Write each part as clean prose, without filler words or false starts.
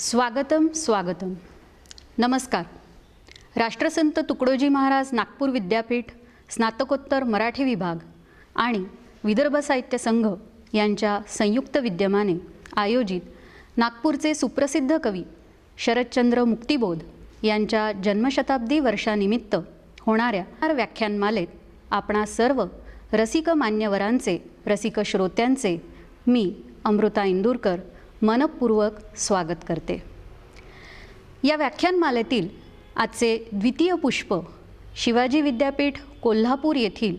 स्वागतम स्वागतम. नमस्कार. राष्ट्रसंत तुकडोजी महाराज नागपूर विद्यापीठ स्नातकोत्तर मराठी विभाग आणि विदर्भ साहित्य संघ यांच्या संयुक्त विद्यमाने आयोजित नागपूरचे सुप्रसिद्ध कवी शरदचंद्र मुक्तिबोध यांच्या जन्मशताब्दी वर्षानिमित्त होणाऱ्या व्याख्यानमालेत आपणा सर्व रसिक मान्यवरांचे, रसिक श्रोत्यांचे मी अमृता इंदुरकर मनपूर्वक स्वागत करते. या व्याख्यानमालेतील आजचे द्वितीय पुष्प शिवाजी विद्यापीठ कोल्हापूर येथील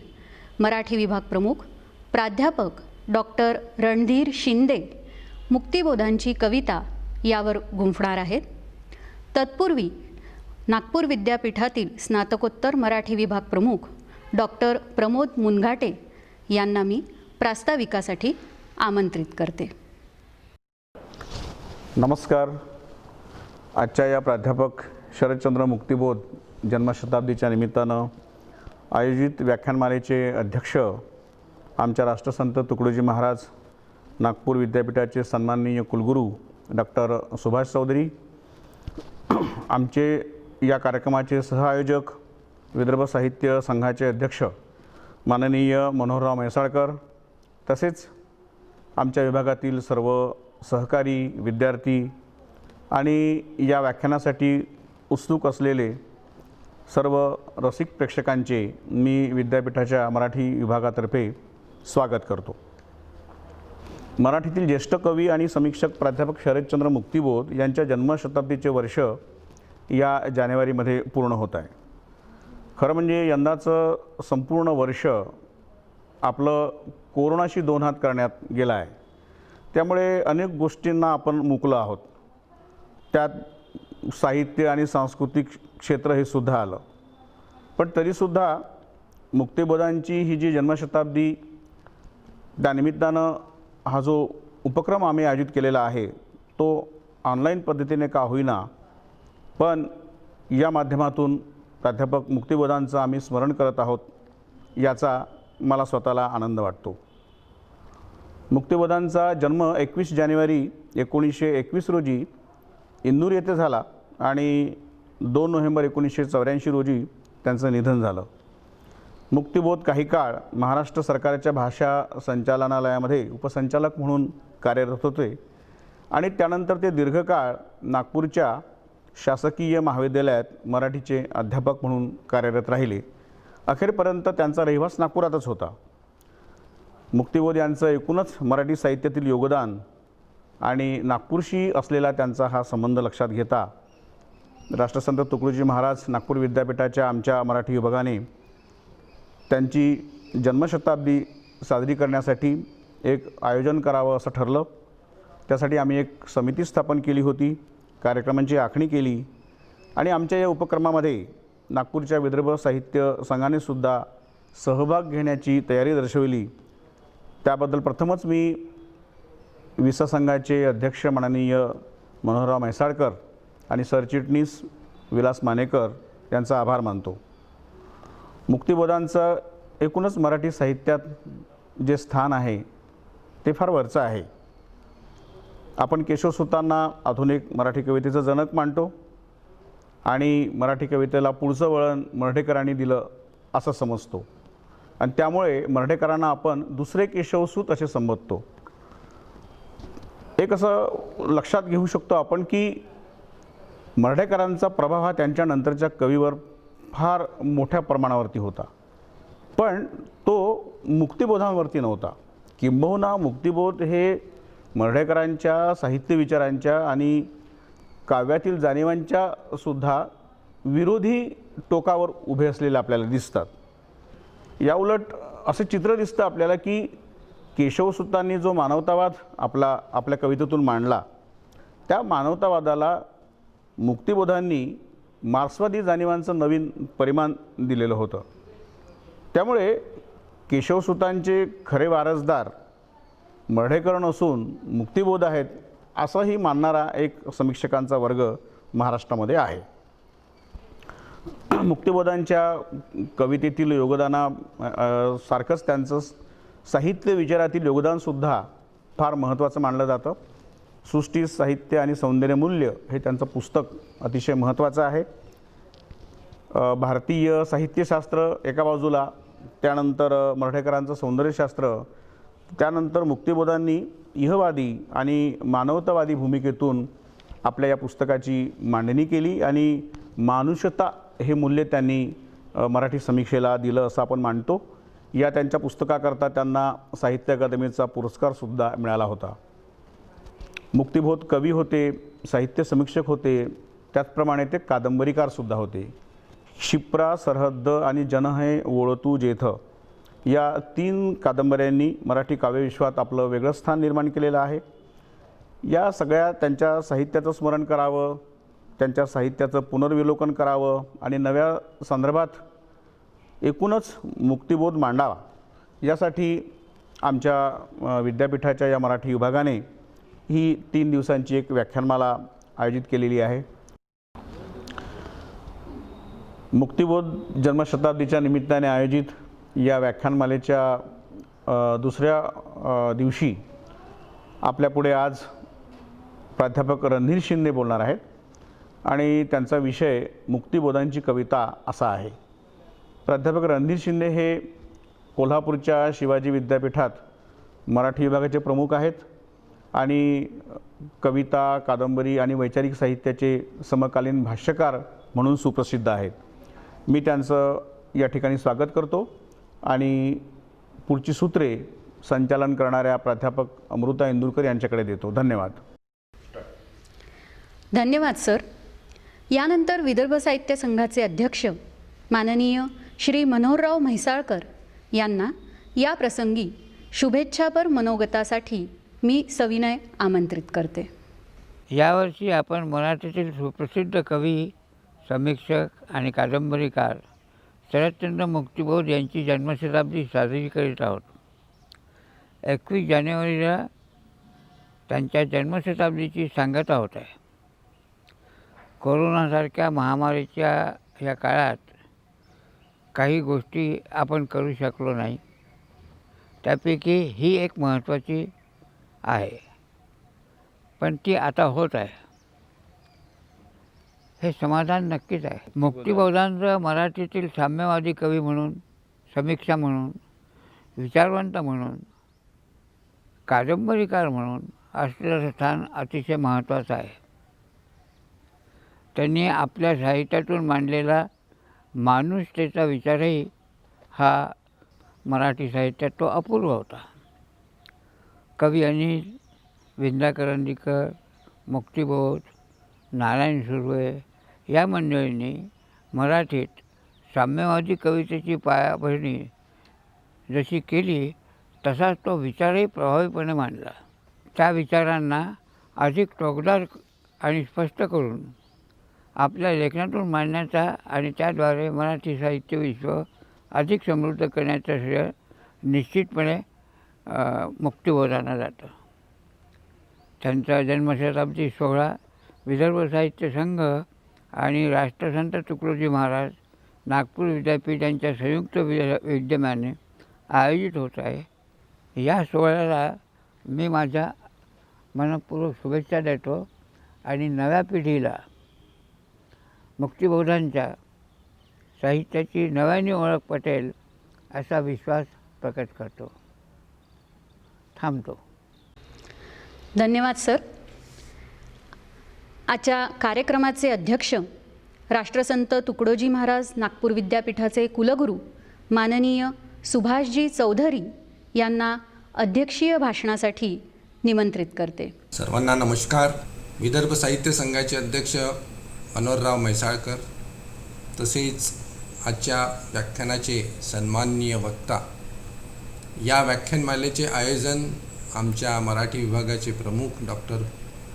मराठी विभाग प्रमुख प्राध्यापक डॉक्टर रणधीर शिंदे मुक्तिबोधांची कविता यावर गुंफणार आहेत. तत्पूर्वी नागपूर विद्यापीठातील स्नातकोत्तर मराठी विभाग प्रमुख डॉक्टर प्रमोद मुनघाटे यांना मी प्रास्ताविकासाठी आमंत्रित करते. नमस्कार. आजच्या या प्राध्यापक शरदचंद्र मुक्तिबोध जन्मशताब्दीच्या निमित्तानं आयोजित व्याख्यानमालेचे अध्यक्ष आमच्या राष्ट्रसंत तुकडोजी महाराज नागपूर विद्यापीठाचे सन्माननीय कुलगुरू डॉक्टर सुभाष चौधरी, आमचे या कार्यक्रमाचे सहआयोजक विदर्भ साहित्य संघाचे अध्यक्ष माननीय मनोहरराव म्हैसाळकर, तसेच आमच्या विभागातील सर्व सहकारी विद्यार्थी आणि या व्याख्यानासाठी उत्सुक असलेले सर्व रसिक प्रेक्षकांचे मी विद्यापीठाच्या मराठी विभागातर्फे स्वागत करतो. मराठीतील ज्येष्ठ कवी आणि समीक्षक प्राध्यापक शरदचंद्र मुक्तिबोध यांच्या जन्मशताब्दीचे वर्ष या जानेवारीमध्ये पूर्ण होत आहे. खरं म्हणजे यंदाचं संपूर्ण वर्ष आपलं कोरोनाशी दोन हात करण्यात गेलं आहे. त्यामुळे अनेक गोष्टींना आपण मुकलो आहोत. त्यात साहित्य आणि सांस्कृतिक क्षेत्र हे सुद्धा आलं. पण तरीसुद्धा मुक्तिबोधांची ही जी जन्मशताब्दी, त्यानिमित्तानं हा जो उपक्रम आम्ही आयोजित केलेला आहे तो ऑनलाईन पद्धतीने का होईना, पण या माध्यमातून प्राध्यापक मुक्तिबोधांचं आम्ही स्मरण करत आहोत, याचा मला स्वतःला आनंद वाटतो. मुक्तिबोधांचा जन्म 21 जानेवारी 1921 रोजी इंदूर येथे झाला आणि 2 नोव्हेंबर 1984 रोजी त्यांचं निधन झालं. मुक्तिबोध काही काळ महाराष्ट्र सरकारच्या भाषा संचालनालयामध्ये उपसंचालक म्हणून कार्यरत होते आणि त्यानंतर ते दीर्घकाळ नागपूरच्या शासकीय महाविद्यालयात मराठीचे अध्यापक म्हणून कार्यरत राहिले. अखेरपर्यंत त्यांचा रहिवास नागपुरातच होता. मुक्तिबोध यांचं एकूणच मराठी साहित्यातील योगदान आणि नागपूरशी असलेला त्यांचा हा संबंध लक्षात घेता राष्ट्रसंत तुकडोजी महाराज नागपूर विद्यापीठाच्या आमच्या मराठी विभागाने त्यांची जन्मशताब्दी साजरी करण्यासाठी एक आयोजन करावं असं ठरलं. त्यासाठी आम्ही एक समिती स्थापन केली होती, कार्यक्रमांची आखणी केली आणि आमच्या या उपक्रमामध्ये नागपूरच्या विदर्भ साहित्य संघाने सुद्धा सहभाग घेण्याची तयारी दर्शवली. त्याबद्दल प्रथमच मी विसा संघाचे अध्यक्ष माननीय मनोहरराव म्हैसाळकर आणि सरचिटणीस विलास मानेकर यांचा आभार मानतो. मुक्तिबोधांचं एकूणच मराठी साहित्यात जे स्थान आहे ते फार वरचं आहे. आपण केशवसुतांना आधुनिक मराठी कवितेचं जनक मानतो आणि मराठी कवितेला पुढचं वळण मर्ढेकरांनी दिलं असं समजतो आणि त्यामुळे मर्ढेकरांना आपण दुसरे केशवसूत असे संबोधतो. एक असं लक्षात घेऊ शकतो आपण की मर्ढेकरांचा प्रभाव हा त्यांच्यानंतरच्या कवीवर फार मोठ्या प्रमाणावरती होता, पण तो मुक्तिबोधांवरती नव्हता. किंबहुना मुक्तिबोध हे मर्ढेकरांच्या साहित्य विचारांच्या आणि काव्यातील जाणीवांच्या सुद्धा विरोधी टोकावर उभे असलेले आपल्याला दिसतात. याउलट असे चित्र दिसतं आपल्याला की केशवसुतांनी जो मानवतावाद आपल्या कवितेतून मांडला, त्या मानवतावादाला मुक्तिबोधांनी मार्क्सवादी जाणीवांचं नवीन परिमाण दिलेलं होतं. त्यामुळे केशवसुतांचे खरे वारसदार मर्ढेकर नसून मुक्तिबोध आहेत असंही मानणारा एक समीक्षकांचा वर्ग महाराष्ट्रामध्ये आहे. मुक्तिबोधांच्या कवितेतील योगदानासारखंच त्यांचं साहित्य विचारातील योगदानसुद्धा फार महत्त्वाचं मानलं जातं. सृष्टी साहित्य आणि सौंदर्यमूल्य हे त्यांचं पुस्तक अतिशय महत्त्वाचं आहे. भारतीय साहित्यशास्त्र एका बाजूला, त्यानंतर मराठेकरांचं सौंदर्यशास्त्र, त्यानंतर मुक्तिबोधांनी इहवादी आणि मानवतावादी भूमिकेतून आपल्या या पुस्तकाची मांडणी केली आणि मानुषता हे मूल्य त्यांनी मराठी समीक्षेला दिलं असं आपण मानतो. या त्यांच्या पुस्तकाकरता त्यांना साहित्य अकादमीचा पुरस्कारसुद्धा मिळाला होता. मुक्तिबोध कवी होते, साहित्य समीक्षक होते, त्याचप्रमाणे ते कादंबरीकारसुद्धा होते. क्षिप्रा, सरहद्द आणि जन है वोळतू जेथ या 3 कादंबऱ्यांनी मराठी काव्यविश्वात आपलं वेगळं स्थान निर्माण केलेलं आहे. या सगळ्या त्यांच्या साहित्याचं स्मरण करावं, त्यांच्या साहित्याचं पुनर्विलोकन करावं आणि नव्या संदर्भात एकूणच मुक्तिबोध मांडावा, यासाठी आमच्या विद्यापीठाच्या या मराठी विभागाने ही 3 दिवसांची एक व्याख्यानमाला आयोजित केलेली आहे. मुक्तिबोध जन्मशताब्दीच्या निमित्ताने आयोजित या व्याख्यानमालेच्या दुसऱ्या दिवशी आपल्यापुढे आज प्राध्यापक रणधीर शिंदे बोलणार आहेत आणि त्यांचा विषय मुक्तिबोधांची कविता असा आहे. प्राध्यापक रणधीर शिंदे हे कोल्हापूरच्या शिवाजी विद्यापीठात मराठी विभागाचे प्रमुख आहेत आणि कविता, कादंबरी आणि वैचारिक साहित्याचे समकालीन भाष्यकार म्हणून सुप्रसिद्ध आहेत. मी त्यांचं या ठिकाणी स्वागत करतो आणि पुढची सूत्रे संचालन करणाऱ्या प्राध्यापक अमृता इंदुरकर यांच्याकडे देतो. धन्यवाद. धन्यवाद सर. यानंतर विदर्भ साहित्य संघाचे अध्यक्ष माननीय श्री मनोहरराव म्हैसाळकर यांना या प्रसंगी शुभेच्छापर मनोगतासाठी मी सविनय आमंत्रित करते. यावर्षी आपण मराठीतील सुप्रसिद्ध कवी, समीक्षक आणि कादंबरीकार शरदचंद्र मुक्तिबोध यांची जन्मशताब्दी साजरी करीत आहोत. 21 जानेवारीला त्यांच्या जन्मशताब्दीची सांगता होत आहे. कोरोनासारख्या महामारीच्या या काळात काही गोष्टी आपण करू शकलो नाही, त्यापैकी ही एक महत्त्वाची आहे, पण ती आता होत आहे, हे समाधान नक्कीच आहे. मुक्तिबोधांचं मराठीतील साम्यवादी कवी म्हणून, समीक्षा म्हणून, विचारवंत म्हणून, कादंबरीकार म्हणून असलेलं स्थान अतिशय महत्त्वाचं आहे. त्यांनी आपल्या साहित्यातून मांडलेला माणुसतेचा विचारही हा मराठी साहित्यात तो अपूर्व होता. कवी अनिल, विंदा करंदीकर, मुक्तिबोध, नारायण सुर्वे या मंडळींनी मराठीत साम्यवादी कवितेची पायाभरणी जशी केली तसाच तो विचारही प्रभावीपणे मांडला. त्या विचारांना अधिक टोकदार आणि स्पष्ट करून आपल्या लेखनातून मांडण्याचा आणि त्याद्वारे मराठी साहित्य विश्व अधिक समृद्ध करण्याचं श्रेय निश्चितपणे मुक्तिबोधांना जातं. त्यांचा जन्मशताब्दी सोहळा विदर्भ साहित्य संघ आणि राष्ट्रसंत तुकडोजी महाराज नागपूर विद्यापीठ यांच्या संयुक्त विद्यमाने आयोजित होत आहे. या सोहळ्याला मी माझ्या मनपूर्वक शुभेच्छा देतो आणि नव्या पिढीला मुक्तिबोधांच्या साहित्याची नव्याने ओळख पटेल असा विश्वास प्रकट करतो. थांबतो. धन्यवाद सर. आजच्या कार्यक्रमाचे अध्यक्ष राष्ट्रसंत तुकडोजी महाराज नागपूर विद्यापीठाचे कुलगुरू माननीय सुभाषजी चौधरी यांना अध्यक्षीय भाषणासाठी निमंत्रित करते. सर्वांना नमस्कार. विदर्भ साहित्य संघाचे अध्यक्ष मनोहरराव म्हैसाळकर तसेच आजच्या व्याख्यानाचे सन्माननीय वक्ता, या व्याख्यानमालेचे आयोजन आमच्या मराठी विभागाचे प्रमुख डॉक्टर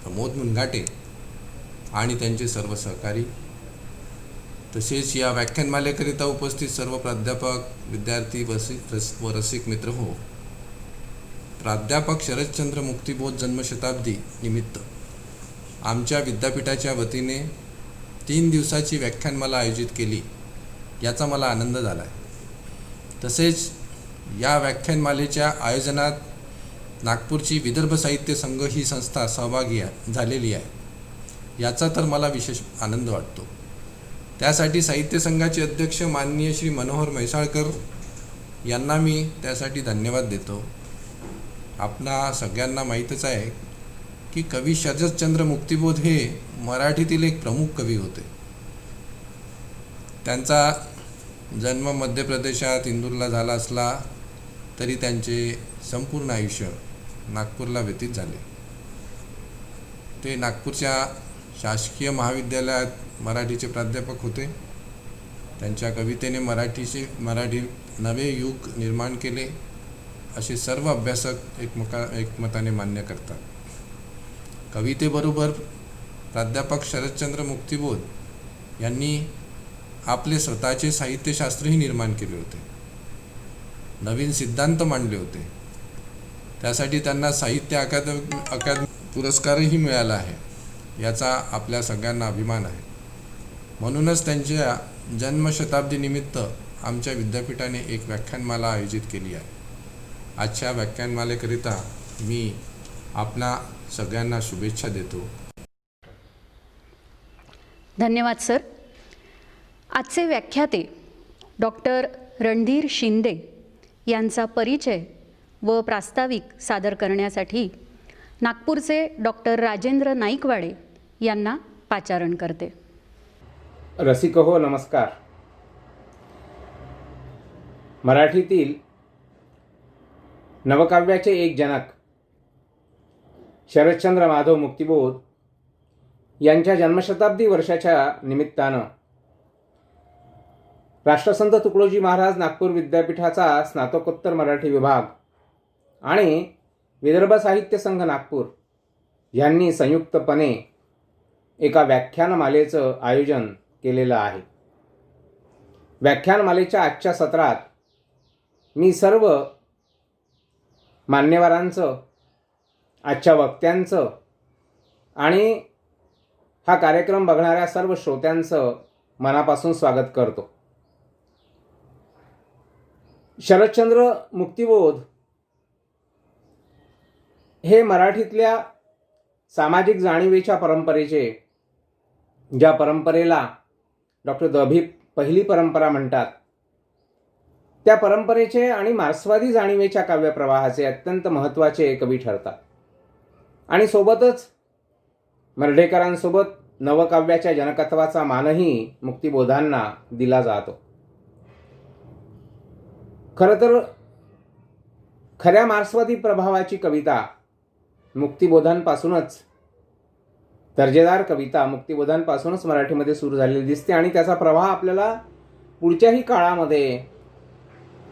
प्रमोद मुनघाटे आणि त्यांचे सर्व सहकारी, तसेच या व्याख्यानमालेकरिता उपस्थित सर्व प्राध्यापक, विद्यार्थी व रसिक मित्र हो. प्राध्यापक शरदचंद्र मुक्तिबोध जन्मशताब्दी निमित्त आमच्या विद्यापीठाच्या वतीने 3 दिवसाची व्याख्यानमाला आयोजित केली, याचा मला आनंद झाला आहे. तसेच या व्याख्यानमालेच्या आयोजनात नागपूरची विदर्भ साहित्य संघ ही संस्था सहभागी झालेली आहे, याचा तर मला विशेष आनंद वाटतो. त्यासाठी साहित्य संघाचे अध्यक्ष माननीय श्री मनोहर म्हैसाळकर यांना मी त्यासाठी धन्यवाद देतो. आपणा सगळ्यांना माहीतच आहे की कवी शरदचंद्र मुक्तिबोध हे मराठीतील एक प्रमुख कवी होते. त्यांचा जन्म मध्य प्रदेशात इंदूरला झाला असला तरी त्यांचे संपूर्ण आयुष्य नागपूरला व्यतीत झाले. ते नागपूरच्या शासकीय महाविद्यालयात मराठीचे प्राध्यापक होते. त्यांच्या कवितेने मराठी नवे युग निर्माण केले असे सर्व अभ्यासक एकमताने मान्य करतात. कवितेबरोबर प्राध्यापक शरदचंद्र मुक्तिबोध यांनी आपले स्वतःचे साहित्यशास्त्रही निर्माण केले होते, नवीन सिद्धांत मांडले होते. त्यासाठी त्यांना साहित्य अकादमी पुरस्कारही मिळाला आहे, याचा आपल्या सगळ्यांना अभिमान आहे. म्हणूनच त्यांच्या जन्मशताब्दीनिमित्त आमच्या विद्यापीठाने एक व्याख्यानमाला आयोजित केली आहे. आजच्या व्याख्यानमालेकरिता मी आपणा सगळ्यांना शुभेच्छा देतो. धन्यवाद सर. आजचे व्याख्याते डॉक्टर रणधीर शिंदे यांचा परिचय व प्रास्ताविक सादर करण्यासाठी नागपूरचे डॉक्टर राजेंद्र नाईकवाडे यांना पाचारण करते. रसिक हो, नमस्कार. मराठीतील नवकाव्याचे एक जनक शरदचंद्र माधव मुक्तिबोध यांच्या जन्मशताब्दी वर्षाच्या निमित्तानं राष्ट्रसंत तुकडोजी महाराज नागपूर विद्यापीठाचा स्नातकोत्तर मराठी विभाग आणि विदर्भ साहित्य संघ नागपूर यांनी संयुक्तपणे एका व्याख्यानमालेचं आयोजन केलेलं आहे. व्याख्यानमालेच्या आजच्या सत्रात मी सर्व मान्यवरांचं, आजच्या वक्त्यांचं आणि हा कार्यक्रम बघणाऱ्या सर्व श्रोत्यांचं मनापासून स्वागत करतो. शरदचंद्र मुक्तिबोध हे मराठीतल्या सामाजिक जाणीवेच्या परंपरेचे, ज्या परंपरेला डॉक्टर दभी पहिली परंपरा म्हणतात, त्या परंपरेचे आणि मार्क्सवादी जाणीवेच्या काव्यप्रवाहाचे अत्यंत महत्त्वाचे कवी ठरतात. आणि सोबतच मर्ढेकरांसोबत नवकाव्याच्या जनकत्वाचा मानही मुक्तिबोधांना दिला जातो. खरं तर खऱ्या मार्क्सवादी प्रभावाची कविता मुक्तिबोधांपासूनच, दर्जेदार कविता मुक्तिबोधांपासूनच मराठीमध्ये सुरू झालेली दिसते आणि त्याचा प्रवाह आपल्याला पुढच्याही काळामध्ये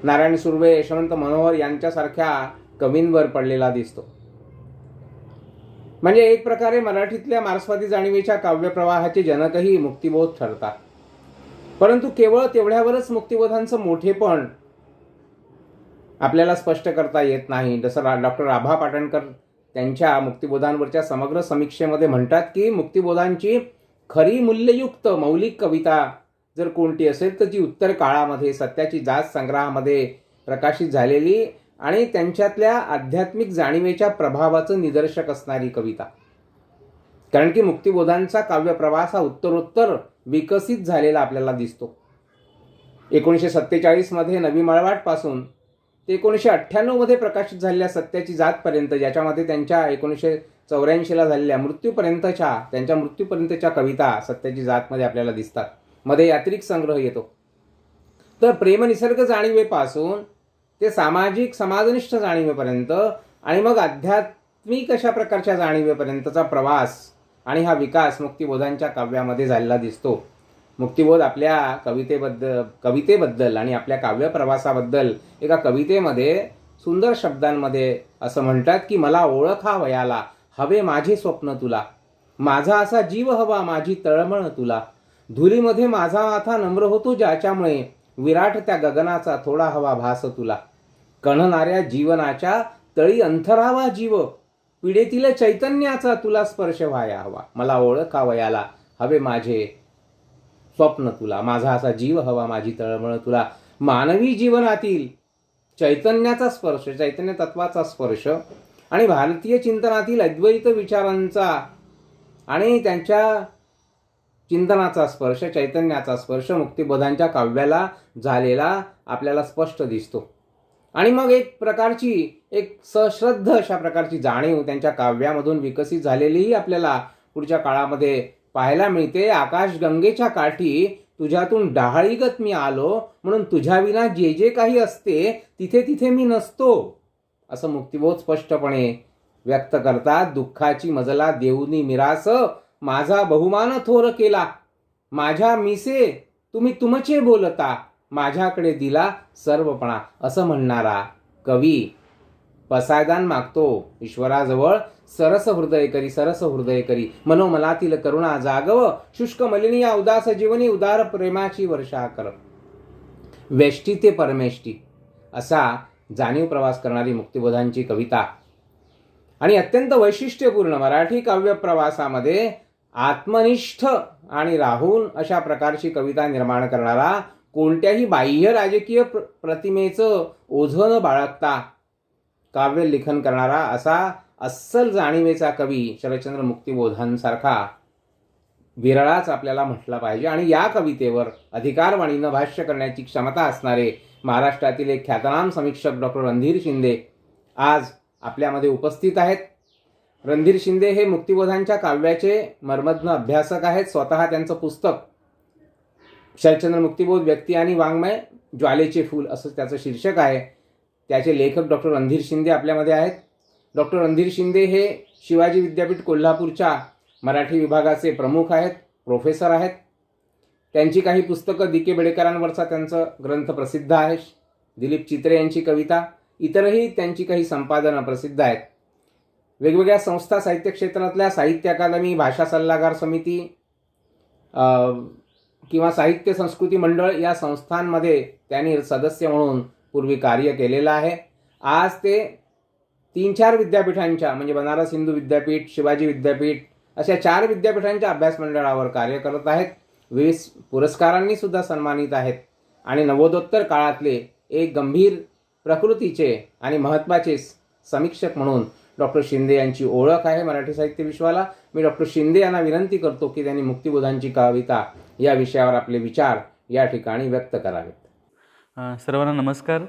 नारायण सुर्वे, यशवंत मनोहर यांच्यासारख्या कवींवर पडलेला दिसतो. म्हणजे एक प्रकारे मराठीतल्या मार्क्सवादी जाणीवेच्या काव्यप्रवाहाचे जनकही मुक्तिबोध ठरतात. परंतु केवळ तेवढ्यावरच मुक्तिबोधांचं मोठेपण आपल्याला स्पष्ट करता येत नाही. जसं डॉक्टर आभा पाटणकर त्यांच्या मुक्तिबोधांवरच्या समग्र समीक्षेमध्ये म्हणतात की मुक्तिबोधांची खरी मूल्ययुक्त मौलिक कविता जर कोणती असेल तर ती उत्तर काळामध्ये सत्याची जाच संग्रहामध्ये प्रकाशित झालेली आणि त्यांच्यातल्या आध्यात्मिक जाणीवेच्या प्रभावाचं निदर्शक असणारी कविता. कारण की मुक्तिबोधांचा काव्यप्रवास हा उत्तरोत्तर विकसित झालेला आपल्याला दिसतो. 1947 मध्ये नवी मळवाटपासून ते 1998 प्रकाशित झालेल्या सत्याची जातपर्यंत, ज्याच्यामध्ये त्यांच्या 1984 झालेल्या त्यांच्या मृत्यूपर्यंतच्या कविता सत्याची जातमध्ये आपल्याला दिसतात. मध्ये यात्रिक संग्रह येतो. तर प्रेमनिसर्ग जाणीवेपासून ते सामाजिक समाजनिष्ठ जाणीवेपर्यंत आणि मग आध्यात्मिक अशा प्रकारच्या जाणीवेपर्यंतचा प्रवास आणि हा विकास मुक्तिबोधांच्या काव्यामध्ये झालेला दिसतो. मुक्तिबोध आपल्या कवितेबद्दल आणि आपल्या काव्यप्रवासाबद्दल एका कवितेमध्ये सुंदर शब्दांमध्ये असं म्हणतात की मला ओळखावयाला हवे माझे स्वप्न तुला, माझा असा जीव हवा माझी तळमळ तुला, धुलीमध्ये माझा माथा नम्र होतो ज्याच्यामुळे, विराट त्या गगनाचा थोडा हवा भास तुला, कणणाऱ्या जीवनाच्या तळी अंथरावा जीव, पिढेतील चैतन्याचा तुला स्पर्श व्हाया हवा, मला ओळखावयाला हवे माझे स्वप्न तुला, माझा असा जीव हवा माझी तळमळ तुला. मानवी जीवनातील चैतन्याचा स्पर्श, चैतन्य तत्वाचा स्पर्श आणि भारतीय चिंतनातील अद्वैत विचारांचा आणि त्यांच्या चिंतनाचा स्पर्श, चैतन्याचा स्पर्श मुक्तिबोधांच्या काव्याला झालेला आपल्याला स्पष्ट दिसतो. आणि मग एक प्रकारची, एक सश्रद्ध अशा प्रकारची जाणीव त्यांच्या काव्यामधून विकसित झालेलीही आपल्याला पुढच्या काळामध्ये पाहायला मिळते. आकाशगंगेच्या काठी तुझ्यातून डहाळीगत मी आलो, म्हणून तुझ्याविना जे जे काही असते तिथे तिथे मी नसतो, असं मुक्तिबोध स्पष्टपणे व्यक्त करतात. दुःखाची मजला देऊनी मिरास, माझा बहुमान थोर केला, माझ्या मिसे तुम्ही तुमचे बोलता, माझ्याकडे दिला सर्वपणा, असं म्हणणारा कवी पसायदान मागतो ईश्वराजवळ. सरस हृदय करी, सरस हृदय करी, मनोमनातील करुणा जागव, शुष्क मलिनी या उदास जीवनी, उदार प्रेमाची वर्षा कर, वेष्टी ते परमेष्टी, असा जाणीव प्रवास करणारी मुक्तिबोधांची कविता. आणि अत्यंत वैशिष्ट्यपूर्ण मराठी काव्य प्रवासामध्ये आत्मनिष्ठ आणि राहून अशा प्रकारची कविता निर्माण करणारा, कोणत्याही बाह्य राजकीय प्रतिमेचं ओझं न बाळगता काव्य लिखन करणारा असा अस्सल जाणीवेचा कवी शरदचंद्र मुक्तिबोधांसारखा विरळाच आपल्याला म्हटला पाहिजे. आणि या कवितेवर अधिकारवाणीनं भाष्य करण्याची क्षमता असणारे महाराष्ट्रातील एक ख्यातनाम समीक्षक डॉक्टर रणधीर शिंदे आज आपल्यामध्ये उपस्थित आहेत. रणधीर शिंदे हे मुक्तिबोधांच्या काव्याचे मर्मज्ञ अभ्यासक आहेत. स्वतः त्यांचं पुस्तक शरदचंद्र मुक्तिबोध व्यक्ती आणि वाङ्मय, ज्वालेचे फूल असं त्याचं शीर्षक आहे. त्याचे लेखक डॉक्टर रणधीर शिंदे आपल्यामध्ये आहेत. डॉक्टर रणधीर शिंदे हे शिवाजी विद्यापीठ कोल्हापूरच्या मराठी विभागाचे प्रमुख आहेत, प्रोफेसर आहेत. त्यांची काही पुस्तकं दी के बेडेकरांवरचा त्यांचा ग्रंथ प्रसिद्ध आहे, दिलीप चित्रे यांची कविता, इतरही त्यांची काही संपादनं प्रसिद्ध आहेत. वेगवेगळ्या संस्था, साहित्य क्षेत्रातल्या साहित्य अकादमी, भाषा सल्लागार समिती किंवा साहित्य संस्कृती मंडळ या संस्थांमध्ये त्यांनी सदस्य म्हणून पूर्वी कार्य केलेलं आहे. आज ते 3-4 विद्यापीठांच्या म्हणजे बनारस हिंदू विद्यापीठ, शिवाजी विद्यापीठ अशा 4 विद्यापीठांच्या अभ्यास मंडळावर कार्य करत आहेत. विविध पुरस्कारांनी सुद्धा सन्मानित आहेत. आणि नवोदोत्तर काळातले एक गंभीर प्रकृतीचे आणि महत्त्वाचे समीक्षक म्हणून डॉक्टर शिंदे यांची ओळख आहे मराठी साहित्य विश्वाला. मी डॉक्टर शिंदे यांना विनंती करतो की त्यांनी मुक्तिबोधांची कविता या विषयावर आपले विचार या ठिकाणी व्यक्त करावेत. सर्वांना नमस्कार.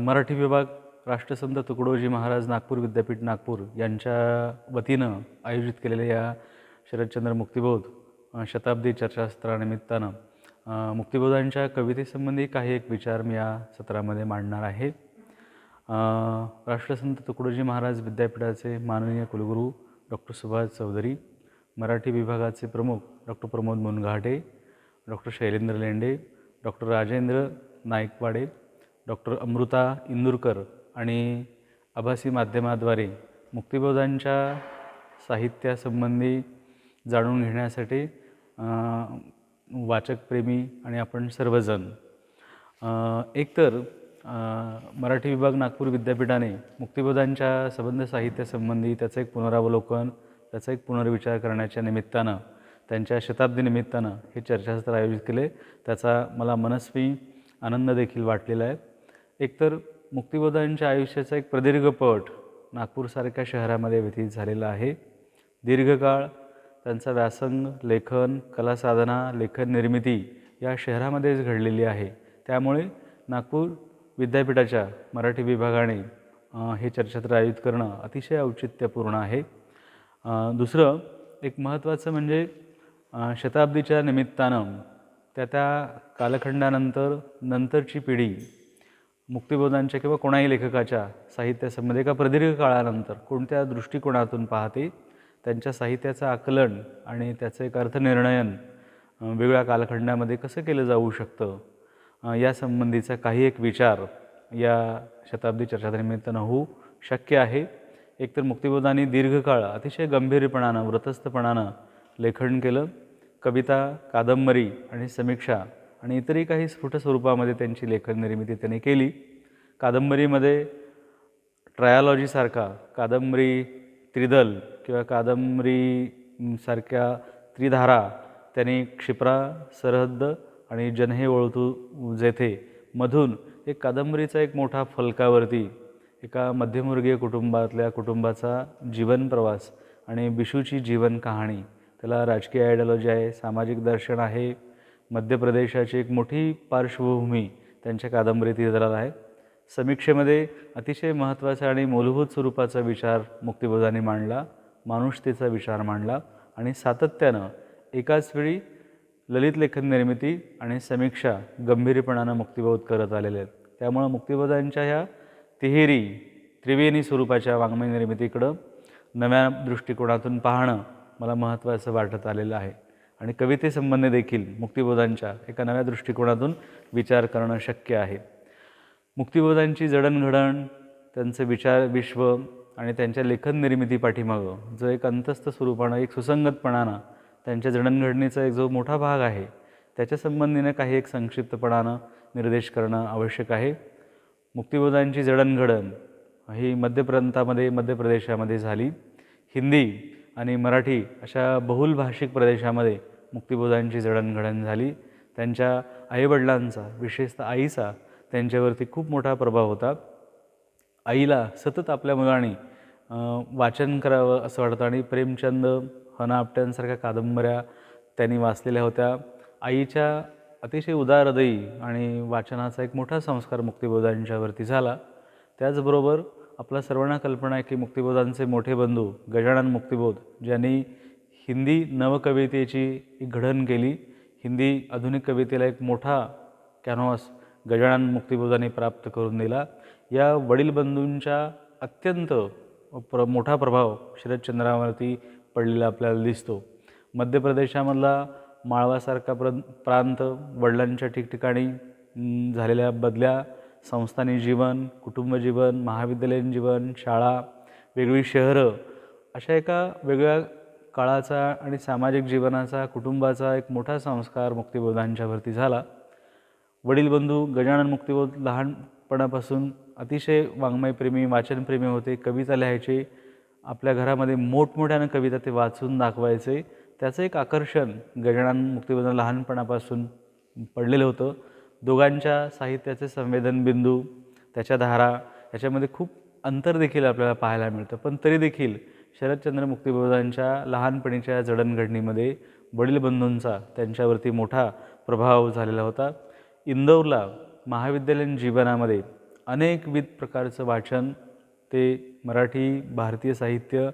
मराठी विभाग राष्ट्रसंत तुकडोजी महाराज नागपूर विद्यापीठ नागपूर यांच्या वतीनं आयोजित केलेल्या या शरदचंद्र मुक्तिबोध शताब्दी चर्चासत्रानिमित्तानं मुक्तिबोधांच्या कवितेसंबंधी काही एक विचार मी या सत्रामध्ये मांडणार आहे. राष्ट्रसंत तुकडोजी महाराज विद्यापीठाचे माननीय कुलगुरू डॉक्टर सुभाष चौधरी, मराठी विभागाचे प्रमुख doctor Pramod Munghate, doctor Shailendra Lende, doctor Rajendra Naikwade, doctor Amruta Indurkar आणि आभासी माध्यमाद्वारे मुक्तिबोधांच्या साहित्यासंबंधी जाणून घेण्यासाठी वाचकप्रेमी आणि आपण सर्वजण एकतर मराठी विभाग नागपूर विद्यापीठाने मुक्तिबोधांच्या संबंध साहित्यासंबंधी त्याचं एक पुनरावलोकन, त्याचा एक पुनर्विचार करण्याच्या निमित्तानं, त्यांच्या शताब्दीनिमित्तानं हे चर्चासत्र आयोजित केले. त्याचा मला मनस्वी आनंद देखील वाटलेला आहे. एकतर मुक्तिबोधांच्या आयुष्याचा एक प्रदीर्घ पट नागपूरसारख्या शहरामध्ये व्यतीत झालेला आहे. दीर्घकाळ त्यांचा व्यासंग, लेखन, कलासाधना, लेखन निर्मिती या शहरामध्येच घडलेली आहे. त्यामुळे नागपूर विद्यापीठाच्या मराठी विभागाने हे चर्चासत्र आयोजित करणं अतिशय औचित्यपूर्ण आहे. दुसरं एक महत्त्वाचं म्हणजे शताब्दीच्या निमित्तानं त्या कालखंडानंतर नंतरची पिढी मुक्तिबोधांच्या किंवा कोणाही लेखकाच्या साहित्यासंबंधी एका प्रदीर्घ काळानंतर कोणत्या दृष्टिकोनातून पाहते, त्यांच्या साहित्याचं आकलन आणि त्याचं एक अर्थनिर्णयन वेगळ्या कालखंडामध्ये कसं केलं जाऊ शकतं यासंबंधीचा काही एक विचार या शताब्दी चर्चानिमित्तानं होऊ शक्य आहे. एकतर मुक्तिबोधांनी दीर्घकाळ अतिशय गंभीरपणानं, व्रतस्थपणानं लेखन केलं. कविता, कादंबरी आणि समीक्षा आणि इतरही काही स्फुट स्वरूपामध्ये त्यांची लेखन निर्मिती त्यांनी केली. कादंबरीमध्ये ट्रायलॉजीसारखा कादंबरी त्रिदल किंवा कादंबरीसारख्या त्रिधारा त्यांनी क्षिप्रा, सरहद्द आणि जनहे ओळतू जेथे मधून एक कादंबरीचा एक मोठा फलकावरती एका मध्यमवर्गीय कुटुंबाचा जीवन प्रवास आणि बिशूची जीवन कहाणी, त्याला राजकीय आयडियॉलॉजी आहे, सामाजिक दर्शन आहे, मध्य प्रदेशाची एक मोठी पार्श्वभूमी त्यांच्या कादंबरीत दिलेला आहे. समीक्षेमध्ये अतिशय महत्त्वाचा आणि मूलभूत स्वरूपाचा विचार मुक्तिबोधांनी मांडला, मानुषतेचा विचार मांडला आणि सातत्यानं एकाच वेळी ललित लेखन निर्मिती आणि समीक्षा गंभीरपणानं मुक्तिबोध करत आलेले आहेत. त्यामुळं मुक्तिबोधांच्या ह्या त्रिवेणी स्वरूपाच्या वाङ्मय निर्मितीकडं नव्या दृष्टिकोनातून पाहणं मला महत्त्वाचं वाटत आलेलं आहे आणि कवितेसंबंधी देखील मुक्तिबोधांच्या एका नव्या दृष्टिकोनातून विचार करणं शक्य आहे. मुक्तिबोधांची जडणघडण, त्यांचं विचार विश्व आणि त्यांच्या लेखन निर्मिती पाठीमागं जो एक अंतस्थ स्वरूपानं, एक सुसंगतपणानं त्यांच्या जडणघडणीचा एक जो मोठा भाग आहे त्याच्या संबंधीनं काही एक संक्षिप्तपणानं निर्देश करणं आवश्यक आहे. मुक्तिबोधांची जडणघडण ही मध्य प्रदेशामध्ये झाली. हिंदी आणि मराठी अशा बहुलभाषिक प्रदेशामध्ये मुक्तिबोधांची जडणघडण झाली. त्यांच्या आईवडिलांचा, विशेषतः आईचा त्यांच्यावरती खूप मोठा प्रभाव होता. आईला सतत आपल्या मुलांनी वाचन करावं असं वाटतं आणि प्रेमचंद, ह.ना. आपट्यांसारख्या कादंबऱ्या त्यांनी वाचलेल्या होत्या. आईच्या अतिशय उदार हृदयी आणि वाचनाचा एक मोठा संस्कार मुक्तिबोधांच्यावरती झाला. त्याचबरोबर आपला सर्वांना कल्पना आहे की मुक्तिबोधांचे मोठे बंधू गजानन मुक्तिबोध, ज्यांनी हिंदी नवकवितेची एक घडण केली, हिंदी आधुनिक कवितेला एक मोठा कॅनव्हास गजानन मुक्तिबोधांनी प्राप्त करून दिला. या वडील बंधूंच्या अत्यंत मोठा प्रभाव शरदचंद्रावरती पडलेला आपल्याला दिसतो. मध्य प्रदेशामधला माळवासारखा प्रांत, वडिलांच्या ठिकठिकाणी झालेल्या बदल्या, संस्थानी जीवन, कुटुंब जीवन, महाविद्यालयीन जीवन, शाळा, वेगळी शहरं, अशा एका वेगळ्या काळाचा आणि सामाजिक जीवनाचा, कुटुंबाचा एक मोठा संस्कार मुक्तिबोधांच्यावरती झाला. वडील बंधू गजानन मुक्तिबोध लहानपणापासून अतिशय वाङ्मयप्रेमी, वाचनप्रेमी होते. कविता लिहायचे, आपल्या घरामध्ये मोठमोठ्यानं कविता ते वाचून दाखवायचे. त्याचं एक आकर्षण गजानन मुक्तिबोधांना लहानपणापासून पडलेलं होतं. दोघांच्या साहित्याचे संवेदनबिंदू, त्याच्या धारा याच्यामध्ये खूप अंतर देखील आपल्याला पाहायला मिळतं. पण तरी देखील शरदचंद्र मुक्तिबोधांच्या लहानपणीच्या जडणघडणीमध्ये वडील बंधूंचा त्यांच्यावरती मोठा प्रभाव झालेला होता. इंदौरला महाविद्यालयीन जीवनामध्ये अनेकविध प्रकारचं वाचन, ते मराठी, भारतीय साहित्य,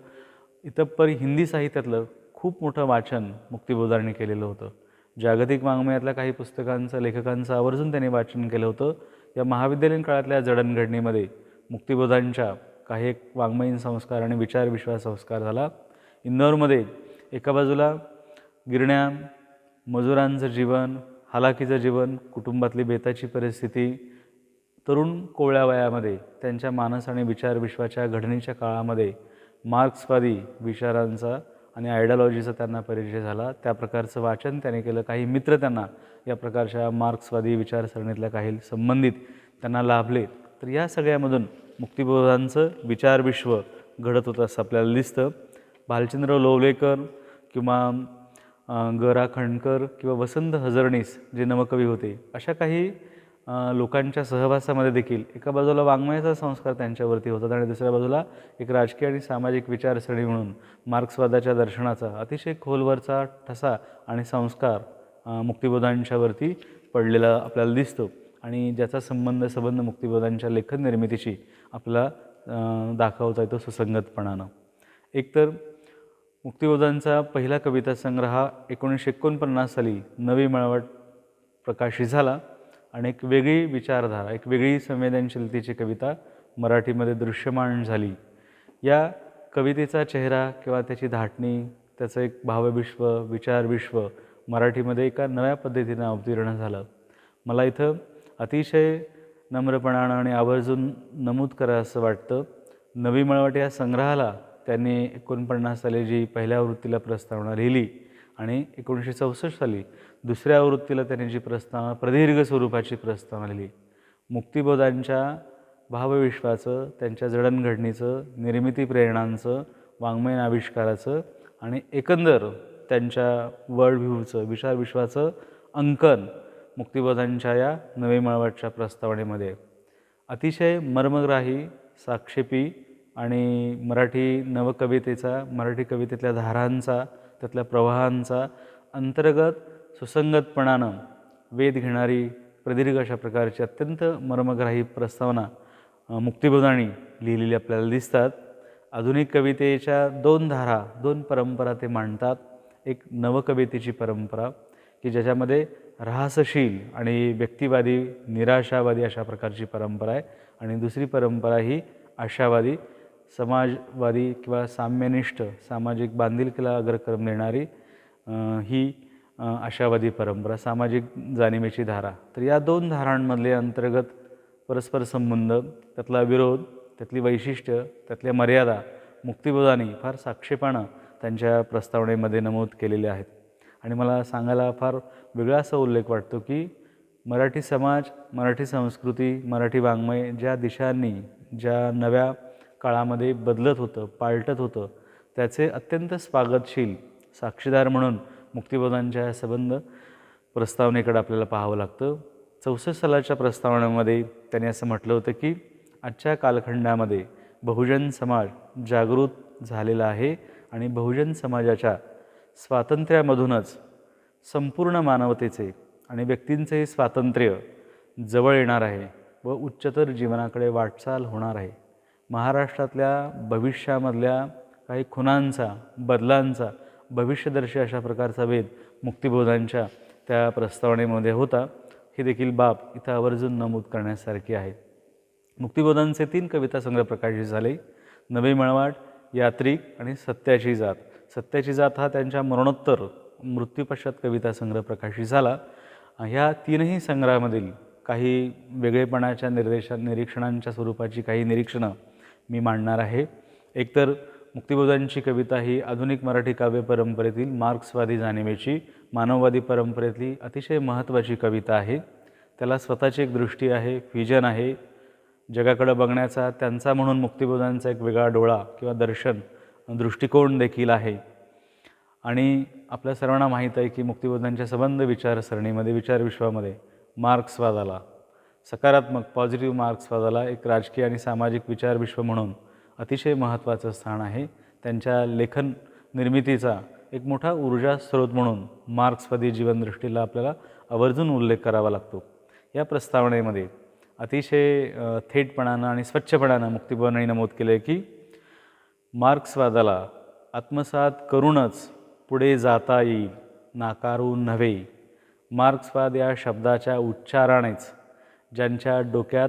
इतरपरी हिंदी साहित्यातलं खूप मोठं वाचन मुक्तिबोधांनी केलेलं होतं. जागतिक वाङ्मयातल्या काही पुस्तकांचं, लेखकांचं आवर्जून त्यांनी वाचन केलं होतं. या महाविद्यालयीन काळातल्या जडणघडणीमध्ये मुक्तिबोधांच्या काही एक वाङ्मयीन संस्कार आणि विचार विश्वास संस्कार झाला. इंदौरमध्ये एका बाजूला गिरण्या, मजुरांचं जीवन, हालाकीचं जीवन, कुटुंबातली बेताची परिस्थिती, तरुण कोवळ्या वयामध्ये त्यांच्या मानस आणि विचार विश्वाच्या घडणीच्या काळामध्ये मार्क्सवादी विचारांचा आणि आयडियॉलॉजीचा त्यांना परिचय झाला. त्या प्रकारचं वाचन त्याने केलं. काही मित्र त्यांना या प्रकारच्या मार्क्सवादी विचारसरणीतल्या काही संबंधित त्यांना लाभले. तर या सगळ्यामधून मुक्तिबोधांचं विचारविश्व घडत होतं असं आपल्याला दिसतं. भालचंद्र लोवलेकर किंवा ग. रा. खंडकर किंवा वसंत हजरनीस जे नवकवी होते, अशा काही लोकांच्या सहवासामध्ये देखील एका बाजूला वाङ्मयाचा संस्कार त्यांच्यावरती होतात आणि दुसऱ्या बाजूला एक राजकीय आणि सामाजिक विचारसरणी म्हणून मार्क्सवादाच्या दर्शनाचा अतिशय खोलवरचा ठसा आणि संस्कार मुक्तिबोधांच्यावरती पडलेला आपल्याला दिसतो आणि ज्याचा संबंध मुक्तिबोधांच्या लेखन निर्मितीशी आपल्याला दाखवता येतो सुसंगतपणानं. एकतर मुक्तिबोधांचा पहिला कविता संग्रह 1949 साली नवी मळवट प्रकाशित झाला आणि एक वेगळी विचारधारा, एक वेगळी संवेदनशीलतेची कविता मराठीमध्ये दृश्यमान झाली. या कवितेचा चेहरा किंवा त्याची धाटणी, त्याचं एक भावविश्व, विचारविश्व मराठीमध्ये एका नव्या पद्धतीनं अवतीर्ण झालं. मला इथं अतिशय नम्रपणानं आणि आवर्जून नमूद करा असं वाटतं, नवी मळवट या संग्रहाला त्यांनी 49 साली जी पहिल्या आवृत्तीला प्रस्तावना लिहिली आणि 1964 साली दुसऱ्या आवृत्तीला त्यांनी जी प्रस्तावना, प्रदीर्घ स्वरूपाची प्रस्तावना लिहिली. मुक्तिबोधांच्या भावविश्वाचं, त्यांच्या जडणघडणीचं, निर्मिती प्रेरणांचं, वाङ्मयीन आविष्काराचं आणि एकंदर त्यांच्या वर्ल्ड व्ह्यूचं, विचारविश्वाचं अंकन मुक्तिबोधांच्या या नवी मळवटच्या प्रस्तावनेमध्ये अतिशय मर्मग्राही, साक्षेपी आणि मराठी नवकवितेचा, मराठी कवितेतल्या धारांचा, त्यातल्या प्रवाहांचा अंतर्गत सुसंगतपणानं वेध घेणारी प्रदीर्घ अशा प्रकारची अत्यंत मर्मग्राही प्रस्तावना मुक्तिबोधांनी लिहिलेली आपल्याला दिसतात. आधुनिक कवितेच्या 2 धारा, 2 परंपरा ते मांडतात. एक नवकवितेची परंपरा की ज्याच्यामध्ये ऱ्हासशील आणि व्यक्तिवादी, निराशावादी अशा प्रकारची परंपरा आहे, आणि दुसरी परंपरा ही आशावादी, समाजवादी किंवा साम्यनिष्ठ, सामाजिक बांधिलकीला अग्रक्रम देणारी ही आशावादी परंपरा, सामाजिक जाणिवेची धारा. तर या 2 धारांमधले अंतर्गत परस्पर संबंध, त्यातला विरोध, त्यातली वैशिष्ट्य, त्यातल्या मर्यादा मुक्तिबोधांनी फार साक्षेपानं त्यांच्या प्रस्तावनेमध्ये नमूद केलेले आहेत. आणि मला सांगायला फार वेगळा असा उल्लेख वाटतो की मराठी समाज, मराठी संस्कृती, मराठी वाङ्मय ज्या दिशांनी, ज्या नव्या काळामध्ये बदलत होतं, पालटत होतं, त्याचे अत्यंत स्वागतशील साक्षीदार म्हणून मुक्तिबोधांच्या संबंध प्रस्तावनेकडे आपल्याला पाहावं लागतं. 64 सालाच्या प्रस्तावनेमध्ये त्यांनी असं म्हटलं होतं की आजच्या कालखंडामध्ये बहुजन समाज जागृत झालेला आहे आणि बहुजन समाजाच्या स्वातंत्र्यामधूनच संपूर्ण मानवतेचे आणि व्यक्तींचे स्वातंत्र्य जवळ येणार आहे व उच्चतर जीवनाकडे वाटचाल होणार आहे. महाराष्ट्रातल्या भविष्यामधल्या काही खुणांचा, बदलांचा भविष्यदर्शी अशा प्रकारचा वेध मुक्तिबोधांच्या त्या प्रस्तावनेमध्ये होता. ही देखील बाब इथं आवर्जून नमूद करण्यासारखी आहे. मुक्तिबोधांचे 3 कविता संग्रह प्रकाशित झाले: नवे मळवाट, यात्रिक आणि सत्याची जात. सत्याची जात हा त्यांच्या मरणोत्तर मृत्यूपश्चात कविता संग्रह प्रकाशित झाला. ह्या 3ही संग्रहामधील काही वेगळेपणाच्या निरीक्षणांच्या स्वरूपाची काही निरीक्षणं मी मांडणार आहे. एकतर मुक्तिबोधांची कविता ही आधुनिक मराठी काव्य परंपरेतील मार्क्सवादी जाणिवेची, मानववादी परंपरेतली अतिशय महत्त्वाची कविता आहे. त्याला स्वतःची एक दृष्टी आहे, व्हिजन आहे जगाकडे बघण्याचा. त्यांचा म्हणून मुक्तिबोधांचा एक वेगळा डोळा किंवा दर्शन, दृष्टिकोन देखील आहे. आणि आपल्या सर्वांना माहीत आहे की मुक्तिबोधांच्या संबंध विचारसरणीमध्ये, विचारविश्वामध्ये मार्क्सवादाला, सकारात्मक पॉझिटिव्ह मार्क्सवादाला एक राजकीय आणि सामाजिक विचारविश्व म्हणून अतिशय महत्त्वाचं स्थान आहे. त्यांच्या लेखन निर्मितीचा एक मोठा ऊर्जा स्रोत म्हणून मार्क्सवादी जीवनदृष्टीला आपल्याला आवर्जून उल्लेख करावा लागतो. या प्रस्तावनेमध्ये अतिशय थेटपणानं आणि स्वच्छपणानं मुक्तिबोधांनी नमूद केलं आहे की मार्क्सवादाला आत्मसात करूनच पुढे जाता येईल, नाकारून नव्हे. मार्क्सवाद या शब्दाच्या उच्चारानेच ज्यांच्या डोक्यात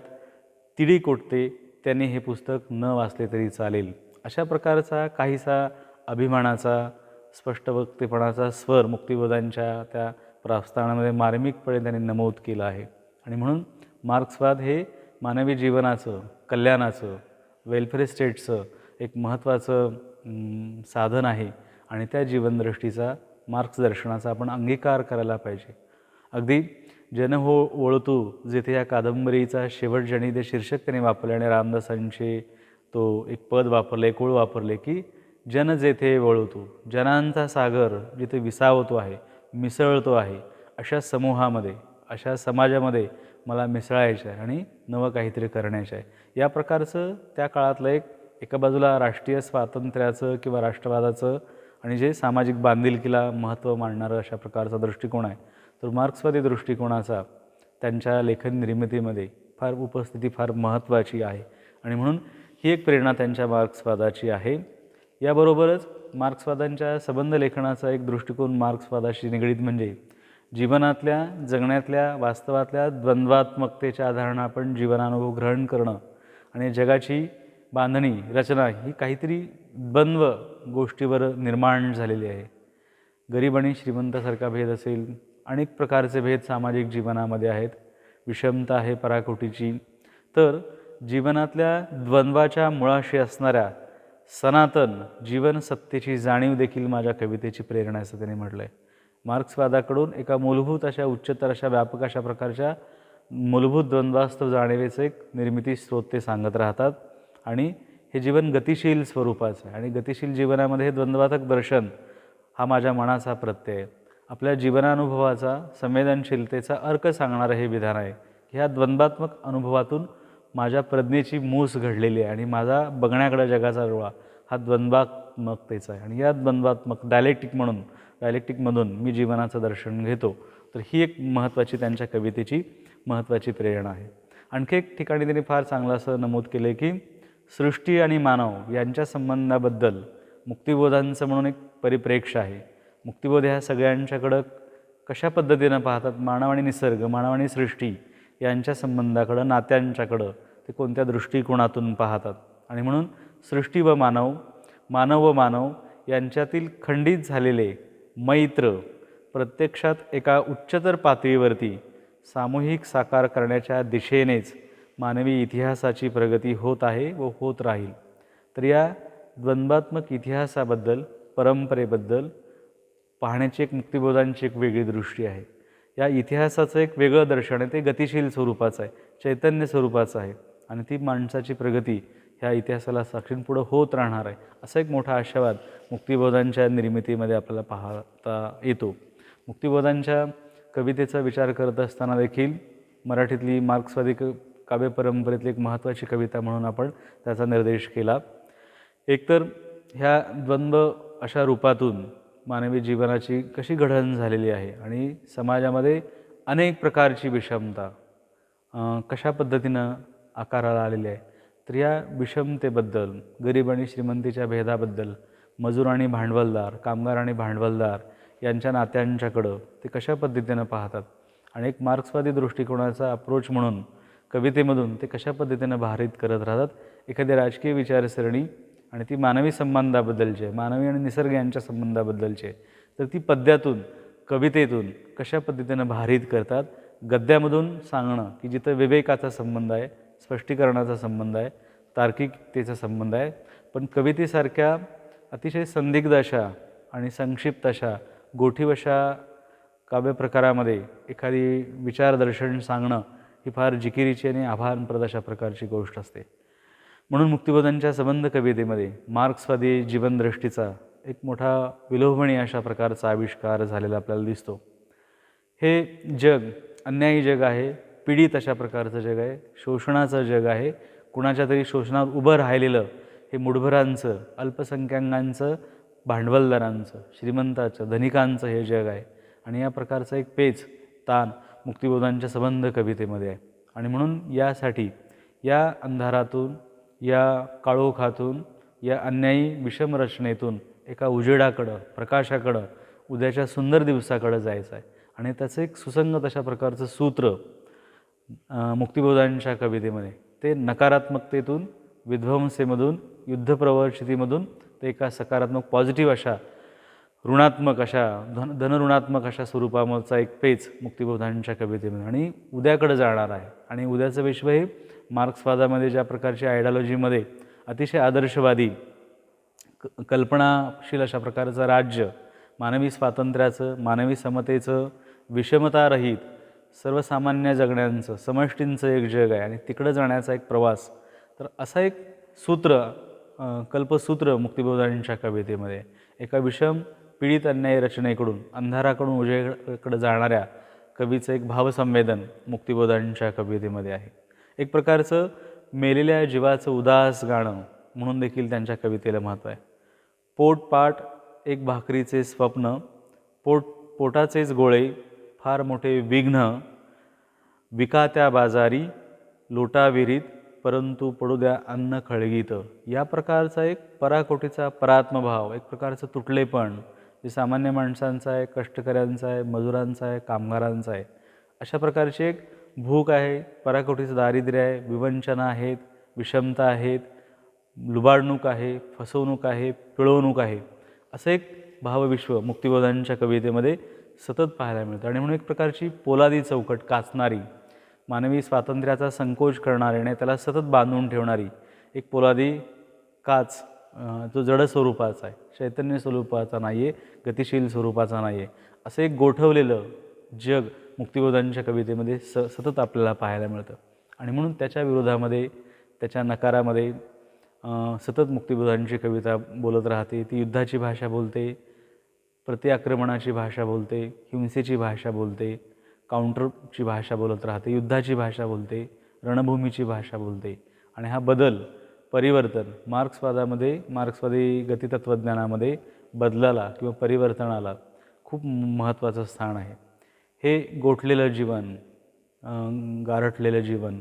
तिडी कोटते त्यांनी हे पुस्तक न वाचले तरी चालेल. अशा प्रकारचा काहीसा अभिमानाचा, स्पष्टवक्तेपणाचा स्वर मुक्तिबोधांच्या त्या प्रस्तावनेमध्ये मार्मिकपणे त्यांनी नमूद केलं आहे. आणि म्हणून मार्क्सवाद हे मानवी जीवनाचं, कल्याणाचं, वेलफेअर स्टेटचं एक महत्त्वाचं साधन आहे आणि त्या जीवनदृष्टीचा, मार्क्स दर्शनाचा आपण अंगीकार करायला पाहिजे. अगदी जन हो वळतू, जेथे या कादंबरीचा शेवट ज्यांनी ते शीर्षक त्यांनी वापरले आणि रामदासांचे तो एक पद वापरले, एक ओळ वापरले की जन जेथे वळतू, जनांचा सागर जिथे विसावतो आहे, मिसळतो आहे, अशा समूहामध्ये, अशा समाजामध्ये मला मिसळायचं आहे आणि नवं काहीतरी करायचं आहे. या प्रकारचं त्या काळातलं एका बाजूला राष्ट्रीय स्वातंत्र्याचं किंवा राष्ट्रवादाचं आणि जे सामाजिक बांधिलकीला महत्त्व मांडणारं अशा प्रकारचा दृष्टिकोन आहे. तर मार्क्सवादी दृष्टिकोनाचा त्यांच्या लेखन निर्मितीमध्ये फार उपस्थिती फार महत्त्वाची आहे आणि म्हणून ही एक प्रेरणा त्यांच्या मार्क्सवादाची आहे. याबरोबरच मार्क्सवादांच्या संबंध लेखनाचा एक दृष्टिकोन मार्क्सवादाशी निगडीत म्हणजे जीवनातल्या, जगण्यातल्या, वास्तवातल्या द्वंद्वात्मकतेच्या आधारानं आपण जीवनानुभव ग्रहण करणं आणि जगाची बांधणी, रचना ही काहीतरी द्वंद्व गोष्टीवर निर्माण झालेली आहे. गरीब आणि श्रीमंतासारखा भेद असेल, अनेक प्रकारचे भेद सामाजिक जीवनामध्ये आहेत, विषमता आहे पराकोटीची. तर जीवनातल्या द्वंद्वाच्या मुळाशी असणाऱ्या सनातन जीवन सत्तेची जाणीव देखील माझ्या कवितेची प्रेरणा आहे असं त्यांनी म्हटलं आहे. मार्क्सवादाकडून एका मूलभूत अशा उच्चतर अशा व्यापक अशा प्रकारच्या मूलभूत द्वंद्वास्तव जाणीवेचं एक निर्मिती स्रोत ते सांगत राहतात. आणि हे जीवन गतिशील स्वरूपाचं आहे आणि गतिशील जीवनामध्ये हे द्वंद्वात्मक दर्शन हा माझ्या मनाचा प्रत्यय आहे. आपल्या जीवनानुभवाचा, संवेदनशीलतेचा अर्क सांगणारं हे विधान आहे. ह्या द्वंद्वात्मक अनुभवातून माझ्या प्रज्ञेची मूस घडलेली आहे आणि माझा बघण्याकडे जगाचा डोळा हा द्वंद्वात्मकतेचा आहे आणि या द्वंद्वात्मक डायलेक्टिकमधून मी जीवनाचं दर्शन घेतो. तर ही एक महत्त्वाची त्यांच्या कवितेची महत्त्वाची प्रेरणा आहे. आणखी एक ठिकाणी त्यांनी फार चांगलं असं नमूद केलं आहे की सृष्टी आणि मानव यांच्या संबंधाबद्दल मुक्तिबोधांचं म्हणून एक परिप्रेक्ष्य आहे. मुक्तिबोध ह्या सगळ्यांच्याकडं कशा पद्धतीनं पाहतात, मानव आणि निसर्ग, मानव आणि सृष्टी यांच्या संबंधाकडं, नात्यांच्याकडं ते कोणत्या दृष्टिकोनातून पाहतात. आणि म्हणून सृष्टी व मानव, मानव व मानव यांच्यातील खंडित झालेले मैत्र प्रत्यक्षात एका उच्चतर पातळीवरती सामूहिक साकार करण्याच्या दिशेनेच मानवी इतिहासाची प्रगती होत आहे व होत राहील. तर या द्वंद्वात्मक इतिहासाबद्दल, परंपरेबद्दल पाहण्याची एक मुक्तिबोधांची एक वेगळी दृष्टी आहे. या इतिहासाचं एक वेगळं दर्शन आहे, ते गतिशील स्वरूपाचं आहे, चैतन्य स्वरूपाचं आहे आणि ती माणसाची प्रगती ह्या इतिहासाला साक्षींपुढं होत राहणार आहे, असा एक मोठा आशावाद मुक्तिबोधांच्या निर्मितीमध्ये आपल्याला पाहता येतो. मुक्तिबोधांच्या कवितेचा विचार करत असताना देखील मराठीतली मार्क्सवादी काव्य परंपरेतली एक महत्त्वाची कविता म्हणून आपण त्याचा निर्देश केला. एकतर ह्या द्वंद्व अशा रूपातून मानवी जीवनाची कशी घडण झालेली आहे आणि समाजामध्ये अनेक प्रकारची विषमता कशा पद्धतीनं आकाराला आलेली आहे. तर या विषमतेबद्दल, गरीब आणि श्रीमंतीच्या भेदाबद्दल, मजूर आणि भांडवलदार, कामगार आणि भांडवलदार यांच्या नात्यांच्याकडं ते कशा पद्धतीनं पाहतात आणि एक मार्क्सवादी दृष्टिकोनाचा अप्रोच म्हणून कवितेमधून ते कशा पद्धतीनं भारित करत राहतात. एखादी राजकीय विचारसरणी आणि ती मानवी संबंधाबद्दलची आहे, मानवी आणि निसर्ग यांच्या संबंधाबद्दलची आहे, तर ती पद्यातून, कवितेतून कशा पद्धतीनं भारित करतात. गद्यामधून सांगणं की जिथं विवेकाचा संबंध आहे, स्पष्टीकरणाचा संबंध आहे, तार्किकतेचा संबंध आहे, पण कवितेसारख्या अतिशय संदिग्ध अशा आणि संक्षिप्त अशा गोठीवशा काव्यप्रकारामध्ये एखादी विचारदर्शन सांगणं ही फार जिकिरीची आणि आव्हानप्रद अशा प्रकारची गोष्ट असते. म्हणून मुक्तिबोधांच्या संबंध कवितेमध्ये मार्क्सवादी जीवनदृष्टीचा एक मोठा विलोभनीय अशा प्रकारचा आविष्कार झालेला आपल्याला दिसतो. हे जग अन्यायी जग आहे, पीडित अशा प्रकारचं जग आहे, शोषणाचं जग आहे, कुणाच्या तरी शोषणावर उभं राहिलेलं हे मुठभरांचं, अल्पसंख्याकांचं, भांडवलदारांचं, श्रीमंताचं, धनिकांचं हे जग आहे आणि या प्रकारचा एक पेच ताण मुक्तिबोधांच्या संबंध कवितेमध्ये आहे. आणि म्हणून यासाठी या अंधारातून, या काळोखातून, या अन्यायी विषम रचनेतून एका उजेडाकडं, प्रकाशाकडं, उद्याच्या सुंदर दिवसाकडं जायचं आहे आणि त्याचं एक सुसंगत अशा प्रकारचं सूत्र मुक्तिबोधांच्या कवितेमध्ये ते नकारात्मकतेतून, विध्वंसेमधून, युद्धप्रवर्षितीमधून ते एका सकारात्मक पॉझिटिव्ह अशा ऋणात्मक अशा धनऋणात्मक अशा स्वरूपाचा एक पेच मुक्तिबोधांच्या कवितेमध्ये आणि उद्याकडे जाणार आहे. आणि उद्याचं विश्व हे मार्क्सवादामध्ये ज्या प्रकारची आयडिओलॉजीमध्ये अतिशय आदर्शवादी कल्पनाशील अशा प्रकारचं राज्य, मानवी स्वातंत्र्याचं, मानवी समतेचं, विषमतारहित सर्वसामान्य जगण्यांचं, समष्टींचं एक जग आहे आणि तिकडं जाण्याचा एक प्रवास. तर असा एक सूत्र, कल्पसूत्र मुक्तिबोधांच्या कवितेमध्ये एका विषम पीडित अन्यायी रचनेकडून, अंधाराकडून उजेडाकडे जाणाऱ्या कवीचं एक भावसंवेदन मुक्तिबोधांच्या कवितेमध्ये आहे. एक प्रकारचं मेलेल्या जीवाचं उदास गाणं म्हणून देखील त्यांच्या कवितेला महत्त्व आहे. पोटपाट एक भाकरीचे स्वप्न, पोटाचेच गोळे फार मोठे विघ्न, विकात्या बाजारी लोटाविरीत परंतु पडू द्या अन्न खळगीत. या प्रकारचा एक पराकोटीचा परात्मभाव, एक प्रकारचं तुटलेपण जे सामान्य माणसांचं आहे, कष्टकऱ्यांचं आहे, मजुरांचं आहे, कामगारांचं आहे, अशा प्रकारची एक भूक आहे, पराकोटीचं दारिद्र्य आहे, विवंचना आहेत, विषमता आहेत, लुबाडणूक आहे, फसवणूक आहे, पिळवणूक आहे, असं एक भावविश्व मुक्तिबोधांच्या कवितेमध्ये सतत पाहायला मिळतं. आणि म्हणून एक प्रकारची पोलादी चौकट काचणारी, मानवी स्वातंत्र्याचा संकोच करणारी आणि त्याला सतत बांधून ठेवणारी एक पोलादी काच, जो जड स्वरूपाचा आहे, चैतन्य स्वरूपाचा नाही आहे, गतिशील स्वरूपाचा नाही आहे, असं एक गोठवलेलं जग मुक्तिबोधांच्या कवितेमध्ये सतत आपल्याला पाहायला मिळतं. आणि म्हणून त्याच्या विरोधामध्ये, त्याच्या नकारामध्ये सतत मुक्तिबोधांची कविता बोलत राहते. ती युद्धाची भाषा बोलते, प्रतिआक्रमणाची भाषा बोलते, हिंसेची भाषा बोलते, काउंटरची भाषा बोलत राहते, युद्धाची भाषा बोलते, रणभूमीची भाषा बोलते. आणि हा बदल, परिवर्तन, मार्क्सवादी गतितत्त्वज्ञानामध्ये बदलाला किंवा परिवर्तनाला खूप महत्त्वाचं स्थान आहे. हे गोठलेलं जीवन, गारठलेलं जीवन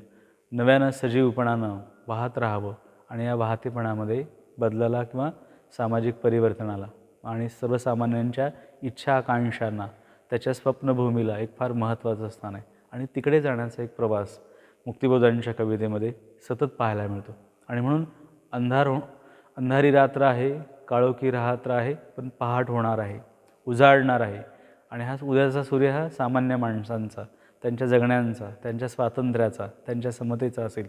नव्यानं सजीवपणानं वाहत राहावं आणि या वाहतेपणामध्ये बदलाला किंवा सामाजिक परिवर्तनाला आणि सर्वसामान्यांच्या इच्छा आकांक्षांना, त्याच्या स्वप्नभूमीला एक फार महत्त्वाचं स्थान आहे. आणि तिकडे जाण्याचा एक प्रवास मुक्तिबोधांच्या कवितेमध्ये सतत पाहायला मिळतो. आणि म्हणून अंधारी रात्र आहे, काळोखी रात्र आहे, पण पहाट होणार आहे, उजाडणार आहे. आणि हा उद्याचा सूर्य हा सामान्य माणसांचा, त्यांच्या जगण्याचा, त्यांच्या स्वातंत्र्याचा, त्यांच्या समतेचा असेल,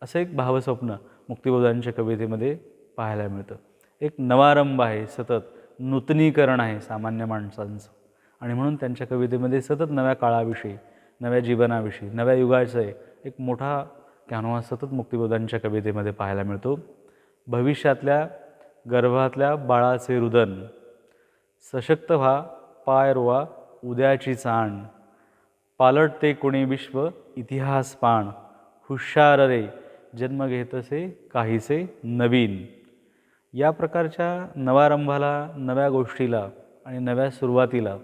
असं एक भावस्वप्न मुक्तिबोधांच्या कवितेमध्ये पाहायला मिळतं. एक नवारंभ आहे, सतत नूतनीकरण आहे सामान्य माणसांचं. आणि म्हणून त्यांच्या कवितेमध्ये सतत नव्या काळाविषयी, नव्या जीवनाविषयी, नव्या युगाचा एक मोठा कॅनव्हास सतत मुक्तिबोधांच्या कवितेमध्ये पाहायला मिळतो. भविष्यातल्या गर्भातल्या बाळाचे रुदन, सशक्त व्हा पाय रोवा उद्याची चाण, पालटते कोणी विश्व इतिहास पाण, हुशार रे जन्म घेतसे काहीसे नवीन. या प्रकारच्या नवारंभाला, नव्या गोष्टीला आणि नव्या सुरुवातीला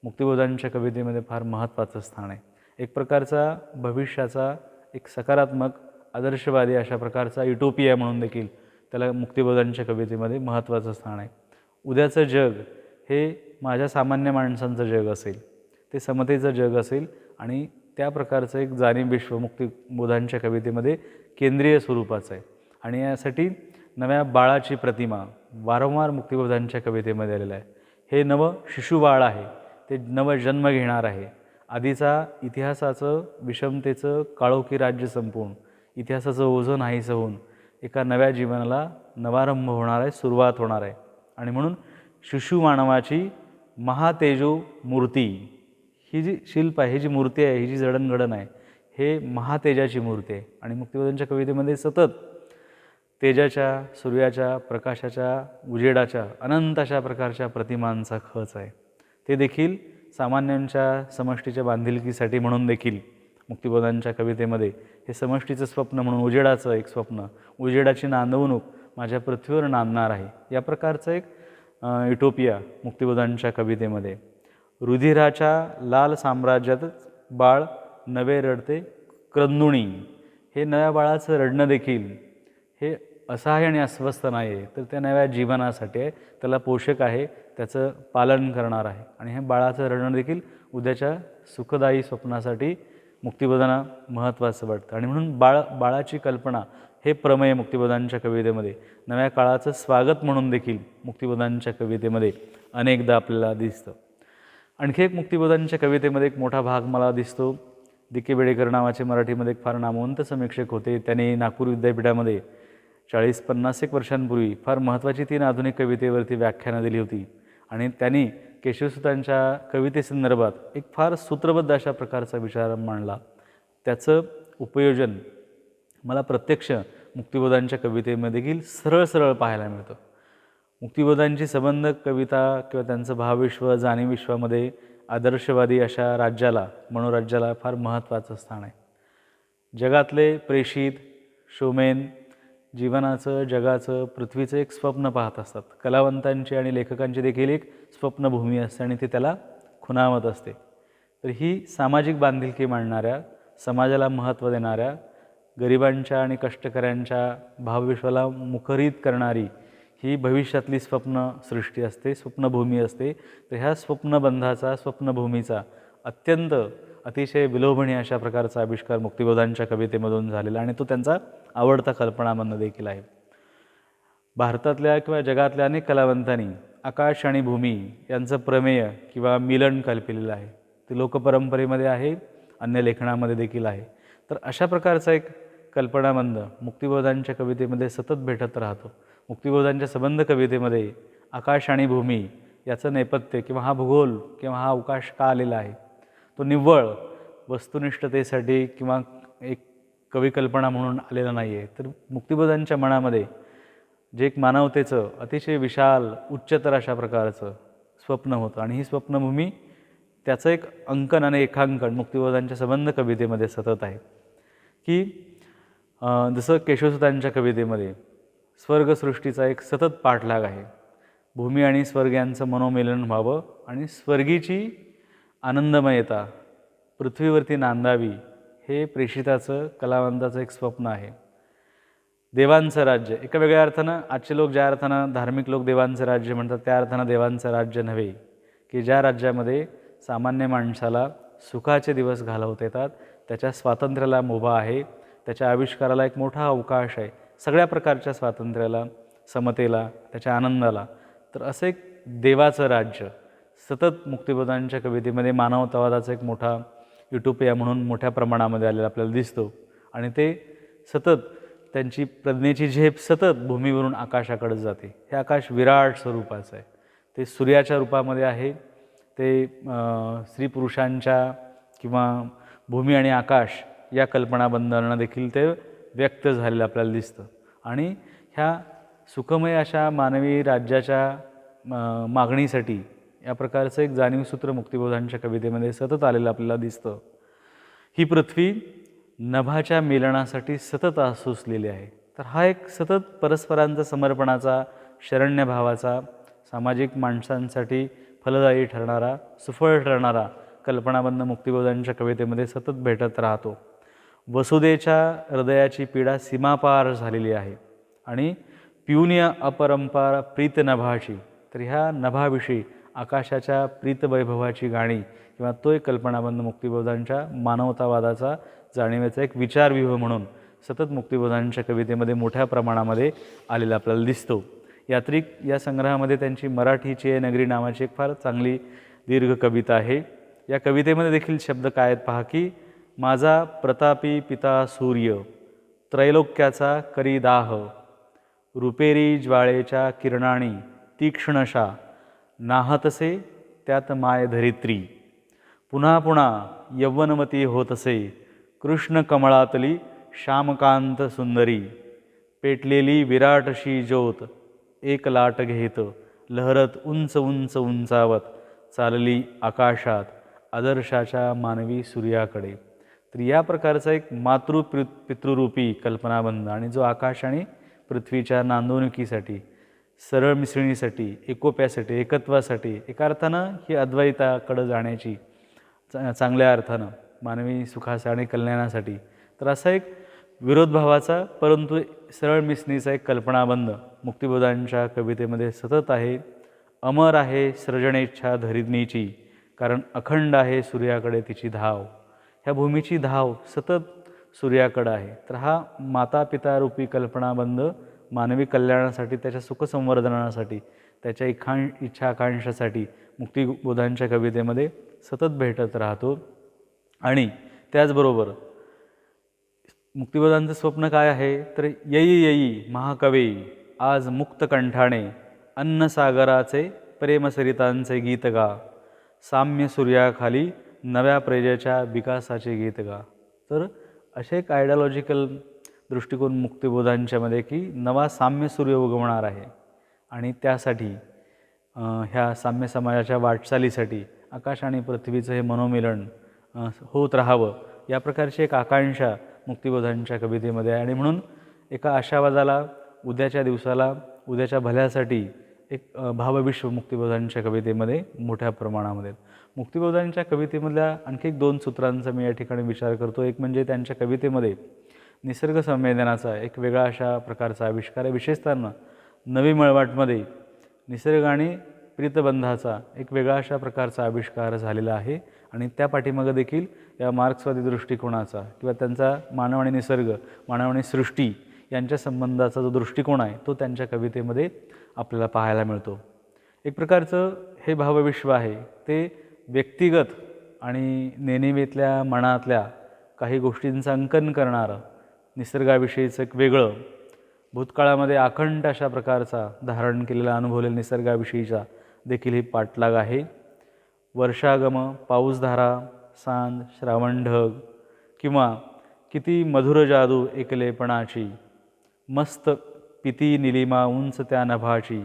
मुक्तिबोधांच्या कवितेमध्ये फार महत्त्वाचं स्थान आहे. एक प्रकारचा भविष्याचा एक सकारात्मक, आदर्शवादी अशा प्रकारचा युटोपिया म्हणून देखील त्याला मुक्तिबोधांच्या कवितेमध्ये महत्त्वाचं स्थान आहे. उद्याचं जग हे माझ्या सामान्य माणसांचं जग असेल, ते समतेचं जग असेल आणि त्या प्रकारचं एक जाणीव विश्व मुक्तिबोधांच्या कवितेमध्ये केंद्रीय स्वरूपाचं आहे. आणि यासाठी नव्या बाळाची प्रतिमा वारंवार मुक्तिबोधांच्या कवितेमध्ये आलेलं आहे. हे नवं शिशुबाळ आहे, ते नवं जन्म घेणार आहे. आधीचा इतिहासाचं, विषमतेचं काळोखी राज्य संपवून, इतिहासाचं ओझं नाहीसं होऊन एका नव्या जीवनाला नवारंभ होणार आहे, सुरुवात होणार आहे. आणि म्हणून शिशु मानवाची महातेजो मूर्ती, ही जी शिल्प आहे, ही जी मूर्ती आहे, ही जी जडणघडण आहे, हे महातेजाची मूर्ती आहे. आणि मुक्तिबोधांच्या कवितेमध्ये सतत तेजाच्या, सूर्याच्या, प्रकाशाच्या, उजेडाच्या अनंत अशा प्रकारच्या प्रतिमांचा खच आहे. ते देखील सामान्यांच्या समष्टीच्या बांधिलकीसाठी म्हणून देखील मुक्तिबोधांच्या कवितेमध्ये हे समष्टीचं स्वप्न म्हणून उजेडाचं एक स्वप्न, उजेडाची नांदवणूक माझ्या पृथ्वीवर नांदणार आहे, या प्रकारचं एक युटोपिया मुक्तिबोधांच्या कवितेमध्ये. रुधिराच्या लाल साम्राज्यात बाळ नवे रडते क्रंदुणी, हे नव्या बाळाचं रडणं देखील हे असहाय्य आणि अस्वस्थ नाही आहे, तर त्या नव्या जीवनासाठी आहे, त्याला पोषक आहे, त्याचं पालन करणार आहे. आणि हे बाळाचं रडणं देखील उद्याच्या सुखदायी स्वप्नासाठी मुक्तिबोधांना महत्त्वाचं वाटतं. आणि म्हणून बाळाची कल्पना हे प्रमेय मुक्तिबोधांच्या कवितेमध्ये नव्या काळाचं स्वागत म्हणून देखील मुक्तिबोधांच्या कवितेमध्ये अनेकदा आपल्याला दिसतं. आणखी एक मुक्तिबोधांच्या कवितेमध्ये एक मोठा भाग मला दिसतो. दी के बेडेकर नावाचे मराठीमध्ये एक फार नामवंत समीक्षक होते. त्यांनी नागपूर विद्यापीठामध्ये 40-50 वर्षांपूर्वी फार महत्त्वाची 3 आधुनिक कवितेवरती व्याख्यानं दिली होती. आणि त्यांनी केशवसुतांच्या कवितेसंदर्भात एक फार सूत्रबद्ध अशा प्रकारचा विचार मांडला. त्याचं उपयोजन मला प्रत्यक्ष मुक्तिबोधांच्या कवितेमध्ये देखील सरळ पाहायला मिळतं. मुक्तिबोधांची संबंध कविता किंवा त्यांचं भावविश्व, जाणीवविश्वामध्ये आदर्शवादी अशा राज्याला, मनोराज्याला फार महत्त्वाचं स्थान आहे. जगातले प्रेषित, शोमेन जीवनाचं, जगाचं, पृथ्वीचं एक स्वप्न पाहत असतात. कलावंतांची आणि लेखकांची देखील एक स्वप्नभूमी असते आणि ती त्याला खुणावत असते. तर ही सामाजिक बांधिलकी मांडणाऱ्या, समाजाला महत्त्व देणाऱ्या, गरिबांच्या आणि कष्टकऱ्यांच्या भावविश्वाला मुखरित करणारी ही भविष्यातली स्वप्नसृष्टी असते, स्वप्नभूमी असते. तर ह्या स्वप्नबंधाचा, स्वप्नभूमीचा अतिशय विलोभनीय अशा प्रकारचा आविष्कार मुक्तिबोधांच्या कवितेमधून झालेला आणि तो त्यांचा आवडता कल्पनामधनं देखील आहे. भारतातल्या किंवा जगातल्या अनेक कलावंतांनी आकाश आणि भूमी यांचं प्रमेय किंवा मिलन कल्पिलेलं आहे. ते लोकपरंपरेमध्ये आहे, अन्य लेखनामध्ये देखील आहे. तर अशा प्रकारचा एक कल्पनाबंध मुक्तिबोधांच्या कवितेमध्ये सतत भेटत राहतो. मुक्तिबोधांच्या संबंध कवितेमध्ये आकाश आणि भूमी याचं नेपथ्य किंवा हा भूगोल किंवा हा अवकाश का आलेला आहे, तो निव्वळ वस्तुनिष्ठतेसाठी किंवा एक कविकल्पना म्हणून आलेला नाही आहे. तर मुक्तिबोधांच्या मनामध्ये जे एक मानवतेचं अतिशय विशाल, उच्चतर अशा प्रकारचं स्वप्न होतं आणि ही स्वप्नभूमी, त्याचं एक अंकन आणि एकांकन मुक्तिबोधांच्या संबंध कवितेमध्ये सतत आहे. की जसं केशवसुतांच्या कवितेमध्ये स्वर्गसृष्टीचा एक सतत पाठलाग आहे. भूमी आणि स्वर्ग यांचं मनोमिलन व्हावं आणि स्वर्गीची आनंदमयता पृथ्वीवरती नांदावी, हे प्रेषिताचं, कलावंताचं एक स्वप्न आहे. देवांचं राज्य, एका वेगळ्या अर्थानं आजचे लोक ज्या अर्थानं धार्मिक लोक देवांचं राज्य म्हणतात, त्या अर्थानं देवांचं राज्य नव्हे, की ज्या राज्यामध्ये सामान्य माणसाला सुखाचे दिवस घालवता येतात, त्याच्या स्वातंत्र्याला मुभा आहे, त्याच्या आविष्काराला एक मोठा अवकाश आहे, सगळ्या प्रकारच्या स्वातंत्र्याला, समतेला, त्याच्या आनंदाला. तर असं एक देवाचं राज्य सतत मुक्तिबोधांच्या कवितेमध्ये मानवतावादाचा एक मोठा युटोपिया म्हणून मोठ्या प्रमाणामध्ये आलेला आपल्याला दिसतो. आणि ते सतत त्यांची प्रज्ञेची झेप सतत भूमीवरून आकाशाकडे जाते. हे आकाश विराट स्वरूपाचं आहे, ते सूर्याच्या रूपामध्ये आहे, ते स्त्री पुरुषांच्या किंवा भूमी आणि आकाश या कल्पनाबंधांना देखील ते व्यक्त झालेलं आपल्याला दिसतं. आणि ह्या सुखमय अशा मानवी राज्याच्या मागणीसाठी या प्रकारचं एक जाणीवसूत्र मुक्तिबोधांच्या कवितेमध्ये सतत आलेलं आपल्याला दिसतं. ही पृथ्वी नभाच्या मिलनासाठी सतत आसुसलेली आहे. तर हा एक सतत परस्परांचा समर्पणाचा, शरण्यभावाचा, सामाजिक माणसांसाठी फलदायी ठरणारा, सुफळ ठरणारा कल्पनाबंध मुक्तिबोधांच्या कवितेमध्ये सतत भेटत राहतो. वसुदेच्या हृदयाची पीडा सीमापार झालेली आहे आणि पिऊनिया अपरंपार प्रीत नभाची. तर ह्या नभाविषयी आकाशाच्या प्रीतवैभवाची गाणी किंवा तो एक कल्पनाबंध मुक्तिबोधांच्या मानवतावादाचा जाणीवेचा एक विचारव्यूह म्हणून सतत मुक्तिबोधांच्या कवितेमध्ये मोठ्या प्रमाणामध्ये आलेला आपल्याला दिसतो. यात्रिक या संग्रहामध्ये त्यांची मराठीची नगरी नावाची एक फार चांगली दीर्घ कविता आहे. या कवितेमध्ये देखील शब्द काय आहेत पहा, की माझा प्रतापी पिता सूर्य त्रैलोक्याचा करी दाह, रुपेरी ज्वाळेच्या किरणाणी तीक्ष्णशा, नाहतसे त्यात माय धरित्री, पुन्हा पुन्हा यव्वनवती होतसे, कृष्ण कमळातली श्यामकांत सुंदरी, पेटलेली विराटशी ज्योत एक लाट घेत, लहरत उंच उंच उंचावत, चालली आकाशात आदर्शाच्या मानवी सूर्याकडे. तर या प्रकारचा एक पितृरूपी कल्पनाबंध आणि जो आकाश आणि पृथ्वीच्या नांदवणुकीसाठी, सरळ मिसळणीसाठी, एकोप्यासाठी, एकत्वासाठी, एका अर्थानं ही अद्वैताकडं जाण्याची, चांगल्या अर्थानं मानवी सुखासाठी आणि कल्याणासाठी, तर असा एक विरोधभावाचा परंतु सरळ मिसळणीचा एक कल्पनाबंध मुक्तिबोधांच्या कवितेमध्ये सतत आहे. अमर आहे सृजनेच्छा धरणीची, कारण अखंड आहे सूर्याकडे तिची धाव. ह्या भूमीची धाव सतत सूर्याकडं आहे. तर हा माता पिता रूपी कल्पनाबंध मानवी कल्याणासाठी, त्याच्या सुखसंवर्धनासाठी, त्याच्या इच्छा आकांक्षासाठी मुक्तिबोधांच्या कवितेमध्ये सतत भेटत राहतो. आणि त्याचबरोबर मुक्तिबोधांचं स्वप्न काय आहे, तर येई येई महाकवी आज मुक्त कंठाणे, अन्नसागराचे प्रेमसरितांचे गीत गा, साम्य सूर्याखाली नव्या प्रजेच्या विकासाचे गीत गा. तर असे एक आयडिओलॉजिकल दृष्टिकोन मुक्तिबोधांच्यामध्ये, की नवा साम्य सूर्य उगवणार आहे आणि त्यासाठी ह्या साम्य समाजाच्या वाटचालीसाठी आकाश आणि पृथ्वीचं हे मनोमिलन होत राहावं, या प्रकारची एक आकांक्षा मुक्तिबोधांच्या कवितेमध्ये आहे. आणि म्हणून एका आशावादाला, उद्याच्या दिवसाला, उद्याच्या भल्यासाठी एक भावविश्व मुक्तिबोधांच्या कवितेमध्ये मोठ्या प्रमाणामध्ये. मुक्तिबोधांच्या कवितेमधल्या आणखी एक 2 सूत्रांचा मी या ठिकाणी विचार करतो. एक म्हणजे त्यांच्या कवितेमध्ये निसर्ग संवेदनाचा एक वेगळा अशा प्रकारचा आविष्कार आहे. विशेषतः नवी मळवाटमध्ये निसर्ग आणि प्रीतबंधाचा एक वेगळा अशा प्रकारचा आविष्कार झालेला आहे. आणि त्या पाठीमागं देखील या मार्क्सवादी दृष्टिकोनाचा किंवा त्यांचा मानव आणि निसर्ग, मानव आणि सृष्टी यांच्या संबंधाचा जो दृष्टिकोन आहे तो त्यांच्या कवितेमध्ये आपल्याला पाहायला मिळतो. एक प्रकारचं हे भावविश्व आहे ते व्यक्तिगत आणि नेणिवेतल्या मनातल्या काही गोष्टींचं अंकन करणारं, निसर्गाविषयीचं एक वेगळं, भूतकाळामध्ये अखंड अशा प्रकारचा धारण केलेला, अनुभवलेला निसर्गाविषयीचा देखील ही पाठलाग आहे. वर्षागम, पाऊसधारा, सांज, श्रावण ढग किंवा किती मधुर जादू एकलेपणाची, मस्त पिती निलिमा उंच त्या नभाची,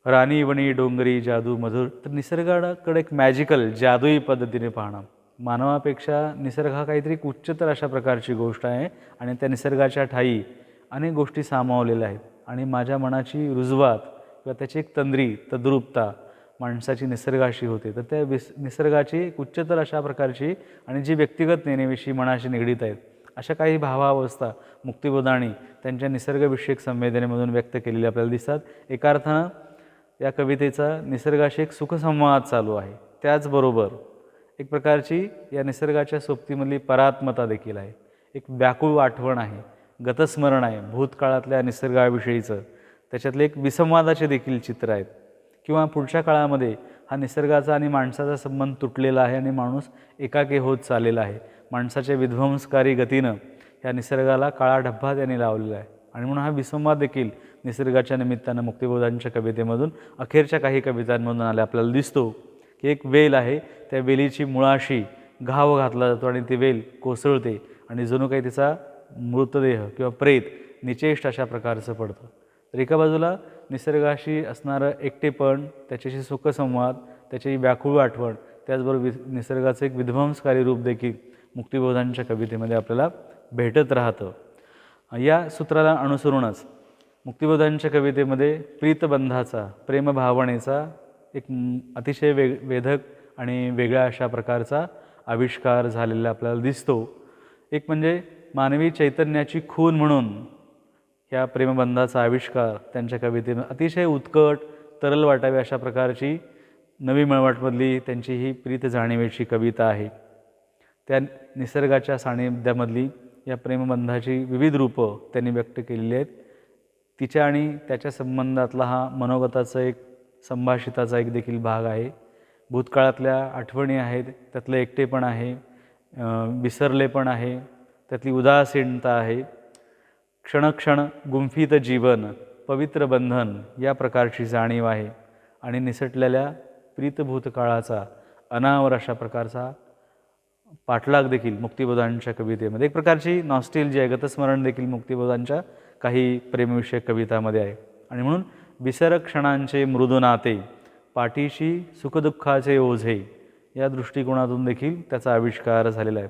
राणीवणी डोंगरी जादू मधुर. तर निसर्गाकडे एक मॅजिकल जादुई पद्धतीने पाहणं, मानवापेक्षा निसर्ग हा काहीतरी उच्चतर अशा प्रकारची गोष्ट आहे आणि त्या निसर्गाच्या ठायी अनेक गोष्टी सामावलेल्या आहेत आणि माझ्या मनाची रुजवात किंवा त्याची एक तद्रूपता माणसाची निसर्गाशी होते. तर त्या निसर्गाची एक उच्चतर अशा प्रकारची आणि जी व्यक्तिगत नेणेविषयी मनाशी निगडीत आहेत अशा काही भावावस्था मुक्तिबोधांनी त्यांच्या निसर्गविषयक संवेदनेमधून व्यक्त केलेल्या आपल्याला दिसतात. एका अर्थानं या कवितेचा निसर्गाशी एक सुखसंवाद चालू आहे. त्याचबरोबर एक प्रकारची या निसर्गाच्या सोबतीमधली परात्मता देखील आहे. एक व्याकुळ आठवण आहे, गतस्मरण आहे भूतकाळातल्या निसर्गाविषयीचं. त्याच्यातले एक विसंवादाचे देखील चित्र आहेत किंवा पुढच्या काळामध्ये हा निसर्गाचा आणि माणसाचा संबंध तुटलेला आहे आणि माणूस एकाकी होत चाललेला आहे. माणसाच्या विध्वंसकारी गतीनं ह्या निसर्गाला काळा डब्बा त्यांनी लावलेला आहे आणि म्हणून हा विसंवाद देखील निसर्गाच्या निमित्तानं मुक्तिबोधांच्या कवितेमधून अखेरच्या काही कवितांमधून आल्या आपल्याला दिसतो की एक वेल आहे, त्या वेलीची मुळाशी घाव घातला जातो आणि ती वेल कोसळते आणि जणू काही तिचा मृतदेह किंवा प्रेत निचेष्ट अशा प्रकारचं पडतं. तर एका बाजूला निसर्गाशी असणारं एकटेपण, त्याच्याशी सुखसंवाद, त्याची व्याकुळ आठवण, त्याचबरोबर निसर्गाचं एक विध्वंसकारी रूप देखील मुक्तिबोधांच्या कवितेमध्ये आपल्याला भेटत राहतं. या सूत्राला अनुसरूनच मुक्तिबोधांच्या कवितेमध्ये प्रीतबंधाचा, प्रेमभावनेचा एक अतिशय वेधक आणि वेगळ्या अशा प्रकारचा आविष्कार झालेला आपल्याला दिसतो. एक म्हणजे मानवी चैतन्याची खून म्हणून ह्या प्रेमबंधाचा आविष्कार त्यांच्या कवितेनं अतिशय उत्कट, तरल वाटावी अशा प्रकारची नवी मळवटमधली त्यांची ही प्रीत जाणीवेची कविता आहे. त्या निसर्गाच्या सानिध्यामधली या प्रेमबंधाची विविध रूपं त्यांनी व्यक्त केलेली आहेत. तिच्या आणि त्याच्या संबंधातला हा मनोगताचा एक संभाषिताचा एक देखील भाग आहे. भूतकाळातल्या आठवणी आहेत, त्यातलं एकटेपण आहे, विसरलेपण आहे, त्यातली उदासीनता आहे, क्षणक्षण गुंफित जीवन, पवित्र बंधन या प्रकारची जाणीव आहे आणि निसटलेल्या प्रीतभूतकाळाचा अनावर अशा प्रकारचा पाठलाग देखील मुक्तिबोधांच्या कवितेमध्ये, एक प्रकारची नॉस्टेल्जिया, गतस्मरण देखील मुक्तिबोधांच्या काही प्रेमविषयक कवितामध्ये आहे. आणि म्हणून विसर क्षणांचे मृदू नाते, पाठीशी सुखदुःखाचे ओझे या दृष्टिकोनातून देखील त्याचा आविष्कार झालेला आहे.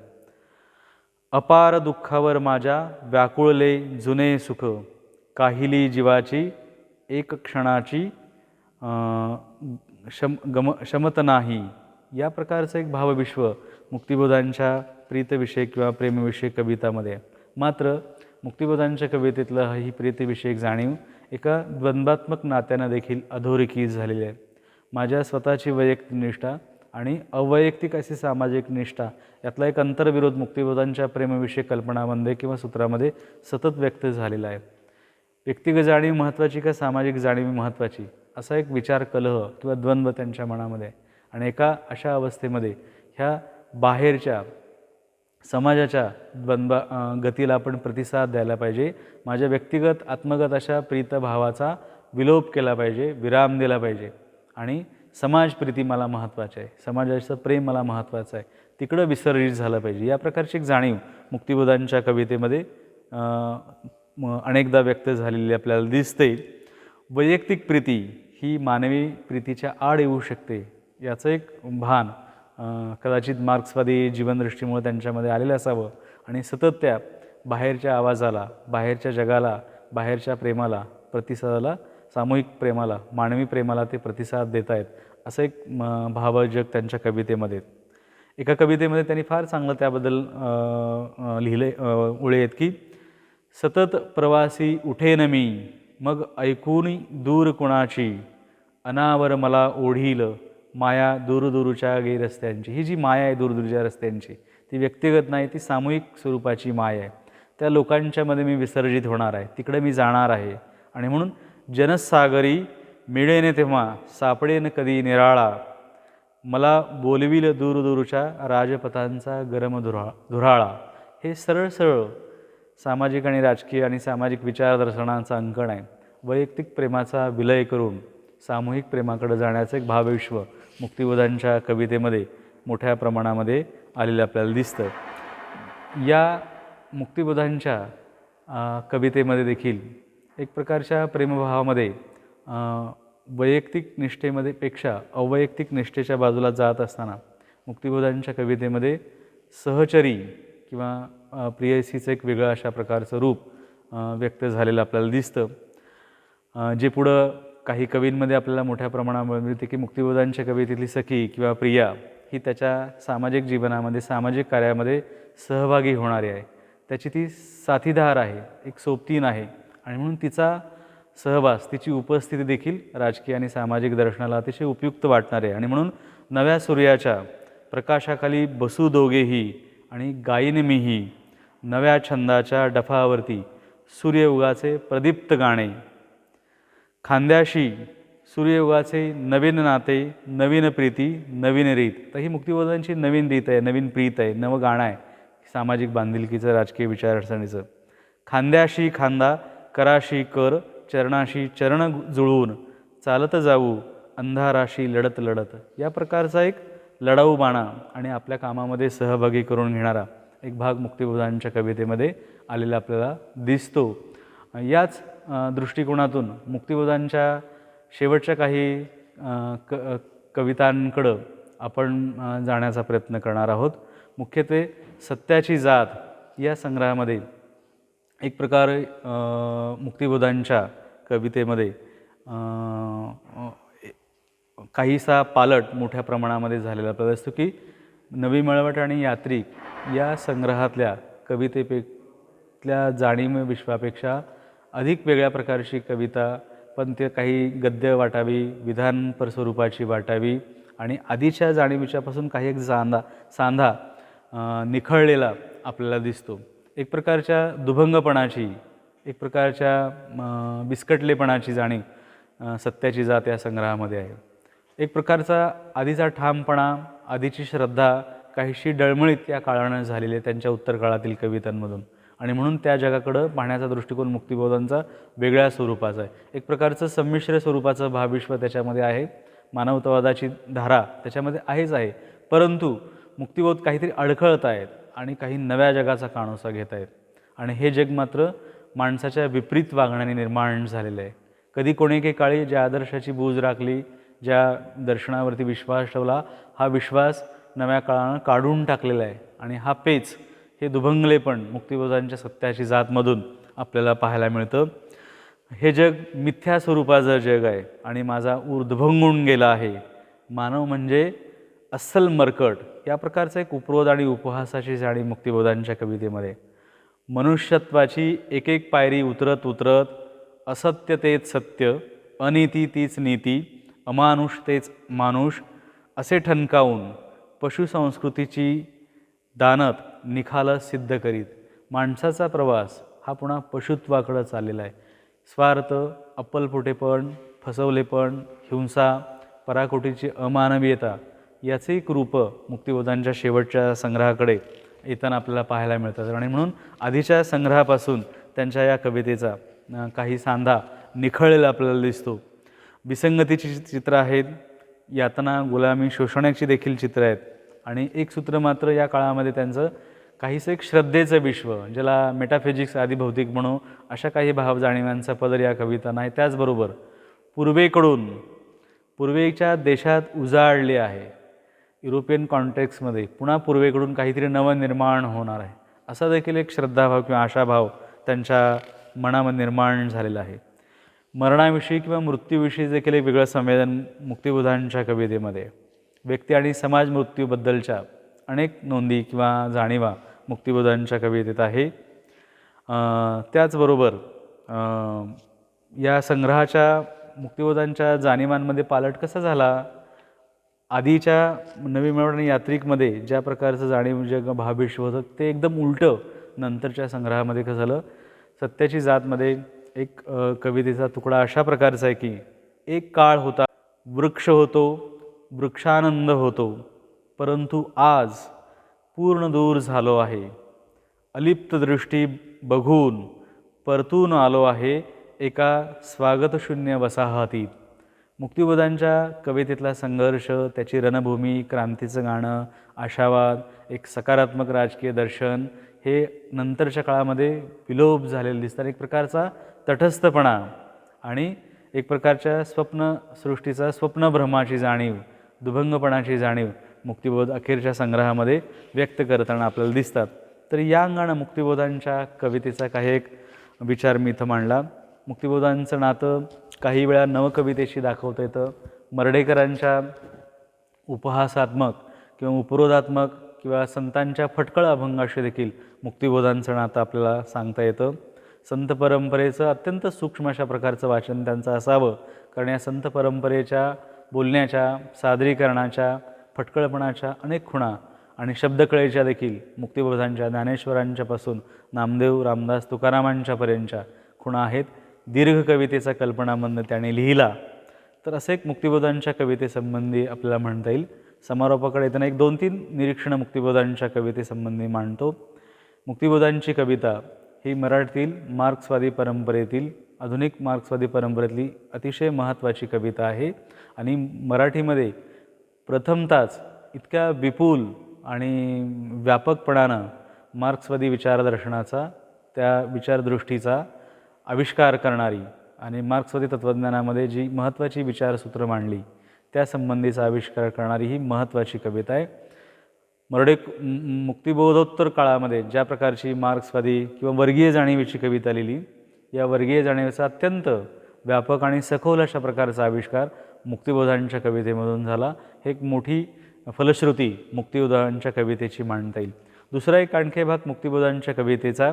अपार दुःखावर माझ्या व्याकुळले जुने सुख, काहिली जीवाची एक क्षणाची शमत नाही या प्रकारचं एक भावविश्व मुक्तिबोधांच्या प्रीतविषयक किंवा प्रेमविषयक कवितामध्ये. मात्र मुक्तिबोधांच्या कवितेतलं ही प्रीतिविषयक जाणीव एका द्वंद्वात्मक नात्यानं देखील अधोरेखित झालेली आहे. माझ्या स्वतःची वैयक्तिक निष्ठा आणि अवैयक्तिक अशी सामाजिक निष्ठा यातला एक अंतर्विरोध मुक्तिबोधांच्या प्रेमविषयक कल्पनामध्ये किंवा सूत्रामध्ये सतत व्यक्त झालेला आहे. व्यक्तिगत जाणीव महत्त्वाची का सामाजिक जाणीव महत्त्वाची असा एक विचार कलह किंवा द्वंद्व त्यांच्या मनामध्ये आहे. आणि एका अशा अवस्थेमध्ये ह्या बाहेरच्या समाजाच्या गतीला आपण प्रतिसाद द्यायला पाहिजे. माझ्या व्यक्तिगत आत्मगत अशा प्रीतभावाचा विलोप केला पाहिजे, विराम दिला पाहिजे आणि समाजप्रीती मला महत्त्वाचं आहे, समाजाचं प्रेम मला महत्त्वाचं आहे, तिकडं विसर्जित झालं पाहिजे. या प्रकारची एक जाणीव मुक्तिबोधांच्या कवितेमध्ये अनेकदा व्यक्त झालेली आपल्याला दिसते. वैयक्तिक प्रीती ही मानवी प्रीतीच्या आड येऊ शकते याचं एक भान कदाचित मार्क्सवादी जीवनदृष्टीमुळे त्यांच्यामध्ये आलेलं असावं आणि सतत त्या बाहेरच्या आवाजाला, बाहेरच्या जगाला, बाहेरच्या प्रेमाला, प्रतिसादाला, सामूहिक प्रेमाला, मानवी प्रेमाला ते प्रतिसाद देत आहेत असं एक भावजग त्यांच्या कवितेमध्ये. एका कवितेमध्ये त्यांनी फार चांगलं त्याबद्दल लिहिले ओळे आहेत की सतत प्रवासी उठेन मी, मग ऐकून दूर कुणाची, अनावर मला ओढील माया दूरदूरच्या गे रस्त्यांची. ही जी माया आहे दूरदूरच्या रस्त्यांची ती व्यक्तिगत नाही, ती सामूहिक स्वरूपाची माया आहे. त्या लोकांच्यामध्ये मी विसर्जित होणार आहे, तिकडे मी जाणार आहे आणि म्हणून जनसागरी मिळेन तेव्हा सापडेन कधी निराळा, मला बोलविल दूरदूरच्या राजपथांचा गरम धुराळा. हे सरळ सरळ सामाजिक आणि राजकीय आणि सामाजिक विचारदर्शनांचा अंकण आहे. वैयक्तिक प्रेमाचा विलय करून सामूहिक प्रेमाकडे जाण्याचं एक भावविश्व मुक्तिबोधांच्या कवितेमध्ये मोठ्या प्रमाणामध्ये आलेलं आपल्याला दिसतं. या मुक्तिबोधांच्या कवितेमध्ये देखील एक प्रकारच्या प्रेमभावामध्ये वैयक्तिक निष्ठेमध्ये पेक्षा अवैयक्तिक निष्ठेच्या बाजूला जात असताना मुक्तिबोधांच्या कवितेमध्ये सहचरी किंवा प्रेयसीचं एक वेगळं अशा प्रकारचं रूप व्यक्त झालेलं आपल्याला दिसतं, जे पुढं काही कवींमध्ये आपल्याला मोठ्या प्रमाणावर मिळते की मुक्तिबोधांच्या कवितेतली सखी किंवा प्रिया ही त्याच्या सामाजिक जीवनामध्ये, सामाजिक कार्यामध्ये सहभागी होणारी आहे, त्याची ती साथीदार आहे, एक सोबतीण आहे आणि म्हणून तिचा सहवास, तिची उपस्थिती देखील राजकीय आणि सामाजिक दर्शनाला अतिशय उपयुक्त वाटणारे आहे. आणि म्हणून नव्या सूर्याच्या प्रकाशाखाली बसू दोघेही आणि गायीन मीही, नव्या छंदाच्या डफावरती सूर्ययुगाचे प्रदीप्त गाणे, खांद्याशी सूर्ययुगाचे नवीन नाते, नवीन प्रीती, नवीन रीत. तर ही मुक्तिबोधांची नवीन रीत आहे, नवीन प्रीत आहे, नवं गाणं आहे सामाजिक बांधिलकीचं, राजकीय विचारसरणीचं. खांद्याशी खांदा, कराशी कर, चरणाशी चरण जुळवून चालत जाऊ अंधाराशी लढत लढत, या प्रकारचा एक लढाऊ बाणा आणि आपल्या कामामध्ये सहभागी करून घेणारा एक भाग मुक्तिबोधांच्या कवितेमध्ये आलेला आपल्याला दिसतो. याच दृष्टिकोनातून मुक्तिबोधांच्या शेवटच्या काही कवितांकडं आपण जाण्याचा प्रयत्न करणार आहोत. मुख्यत्वे सत्याची जात या संग्रहामध्ये एक प्रकारे मुक्तिबोधांच्या कवितेमध्ये काहीसा पालट मोठ्या प्रमाणामध्ये झालेला आपल्याला दिसतो की नवी मळवट आणि यात्रिक या संग्रहातल्या कवितेतल्या जाणीव विश्वापेक्षा अधिक वेगळ्या प्रकारची कविता, पण ते काही गद्य वाटावी, विधानपर स्वरूपाची वाटावी आणि आधीच्या जाणीवीच्यापासून काही एक सांधा निखळलेला आपल्याला दिसतो. एक प्रकारच्या दुभंगपणाची, एक प्रकारच्या बिस्कटलेपणाची जाणीव सत्याची जात या संग्रहामध्ये आहे. एक प्रकारचा आधीचा ठामपणा, आधीची श्रद्धा काहीशी डळमळीत या काळानं झालेली आहे त्यांच्या उत्तर काळातील कवितांमधून आणि म्हणून त्या जगाकडं पाहण्याचा दृष्टिकोन मुक्तिबोधांचा वेगळ्या स्वरूपाचा आहे. एक प्रकारचं संमिश्र स्वरूपाचं भावविश्व त्याच्यामध्ये आहे, मानवतावादाची धारा त्याच्यामध्ये आहेच आहे, परंतु मुक्तिबोध काहीतरी अडखळत आहेत आणि काही नव्या जगाचा कानोसा घेत आहेत आणि हे जग मात्र माणसाच्या विपरीत वागण्याने निर्माण झालेलं आहे. कधी कोणी एके काळी ज्या आदर्शाची बूज राखली, ज्या दर्शनावरती विश्वास ठेवला, हा विश्वास नव्या काळानं काढून टाकलेला आहे आणि हा पेच, हे दुभंगलेपण मुक्तिबोधांच्या सत्याची जातमधून आपल्याला पाहायला मिळतं. हे जग मिथ्या स्वरूपाचं जग आहे आणि माझा ऊर दुभंगून गेला आहे, मानव म्हणजे अस्सल मरकट, या प्रकारचा एक उपरोध आणि उपहासाची जाणीव मुक्तिबोधांच्या कवितेमध्ये. मनुष्यत्वाची एक एक पायरी उतरत उतरत असत्य तेच सत्य, अनिती तीच नीती, अमानुष तेच मानुष असे ठणकावून पशुसंस्कृतीची दानत निखालस सिद्ध करीत माणसाचा प्रवास हा पुन्हा पशुत्वाकडं चाललेला आहे. स्वार्थ, अप्पलपोटेपण, फसवलेपण, हिंसा, पराकोटीची अमानवीयता याचे एक रूपं मुक्तिबोधांच्या शेवटच्या संग्रहाकडे येताना आपल्याला पाहायला मिळतात आणि म्हणून आधीच्या संग्रहापासून त्यांच्या या कवितेचा काही सांधा निखळलेला आपल्याला दिसतो. विसंगतीची चित्रं आहेत, यातना, गुलामी, शोषणाची देखील चित्रं आहेत आणि एक सूत्र मात्र या काळामध्ये त्यांचं काहीसं एक श्रद्धेचं विश्व, ज्याला मेटाफिजिक्स आदी भौतिक म्हणू, अशा काही भावजाणीवांचा पदर या कवितांना आहे. त्याचबरोबर पूर्वेच्या देशात उजाडले आहे, युरोपियन कॉन्टेक्समध्ये पुन्हा पूर्वेकडून काहीतरी नवं निर्माण होणार आहे, असा देखील एक श्रद्धाभाव किंवा आशाभाव त्यांच्या मनामध्ये निर्माण झालेला आहे. मरणाविषयी किंवा मृत्यूविषयी देखील एक वेगळं संवेदन मुक्तिबोधांच्या कवितेमध्ये, व्यक्ती आणि समाज मृत्यूबद्दलच्या अनेक नोंदी किंवा जाणीवा मुक्तिबोधांच्या कवितेत आहे. त्याचबरोबर या संग्रहाच्या मुक्तिबोधांच्या जाणीवांमध्ये पालट कसा झाला, आधीच्या नवी मळवट आणि यात्रिकमध्ये ज्या प्रकारचं जाणीव जग भावविश्व होतं ते एकदम उलटं नंतरच्या संग्रहामध्ये कसं झालं. सत्याची जातमध्ये एक कवितेचा तुकडा अशा प्रकारचा आहे की एक काळ होता, वृक्ष होतो, वृक्षानंद होतो, परंतु आज पूर्ण दूर झालो आहे, अलिप्त दृष्टी बघून परतून आलो आहे एका स्वागतशून्य वसाहतीत. मुक्तिबोधांच्या कवितेतला संघर्ष, त्याची रणभूमी, क्रांतीचं गाणं, आशावाद, एक सकारात्मक राजकीय दर्शन हे नंतरच्या काळामध्ये विलोप झालेलं दिसतात. एक प्रकारचा तटस्थपणा आणि एक प्रकारच्या स्वप्नसृष्टीचा स्वप्नभ्रमाची जाणीव, दुभंगपणाची जाणीव मुक्तिबोध अखेरच्या संग्रहामध्ये व्यक्त करताना आपल्याला दिसतात. तर या अंगानं मुक्तिबोधांच्या कवितेचा काही एक विचार मी इथं मांडला. मुक्तिबोधांचं नातं काही वेळा नवकवितेशी दाखवता येतं. मर्ढेकरांच्या उपहासात्मक किंवा उपरोधात्मक किंवा संतांच्या फटकळ अभंगाशी देखील मुक्तिबोधांचं नातं आपल्याला सांगता येतं. संत परंपरेचं अत्यंत सूक्ष्म अशा प्रकारचं वाचन त्यांचं असावं, कारण या संत परंपरेच्या बोलण्याच्या, सादरीकरणाच्या, फटकळपणाच्या अनेक खुणा आणि शब्दकळेच्या देखील मुक्तिबोधांच्या, ज्ञानेश्वरांच्यापासून नामदेव, रामदास, तुकारामांच्यापर्यंतच्या खुणा आहेत. दीर्घ कवितेचा कल्पनाबंध त्याने लिहिला. तर असं एक मुक्तिबोधांच्या कवितेसंबंधी आपल्याला म्हणता येईल. समारोपाकडे येताना एक 2-3 निरीक्षणं मुक्तिबोधांच्या कवितेसंबंधी मांडतो. मुक्तिबोधांची कविता ही मराठीतील मार्क्सवादी परंपरेतील, आधुनिक मार्क्सवादी परंपरेतली अतिशय महत्त्वाची कविता आहे आणि मराठीमध्ये प्रथमतःच इतक्या विपुल आणि व्यापकपणानं मार्क्सवादी विचारदर्शनाचा, त्या विचारदृष्टीचा आविष्कार करणारी आणि मार्क्सवादी तत्त्वज्ञानामध्ये जी महत्त्वाची विचारसूत्र मांडली त्यासंबंधीचा आविष्कार करणारी ही महत्त्वाची कविता आहे. मुक्तिबोधोत्तर काळामध्ये ज्या प्रकारची मार्क्सवादी किंवा वर्गीय जाणीवेची कविता लिहिली, या वर्गीय जाणीवेचा अत्यंत व्यापक आणि सखोल अशा प्रकारचा आविष्कार मुक्तिबोधांच्या कवितेमधून झाला. हे एक मोठी फलश्रुती मुक्तिबोधांच्या कवितेची मांडता येईल. दुसरा एक आणखी भाग मुक्तिबोधांच्या कवितेचा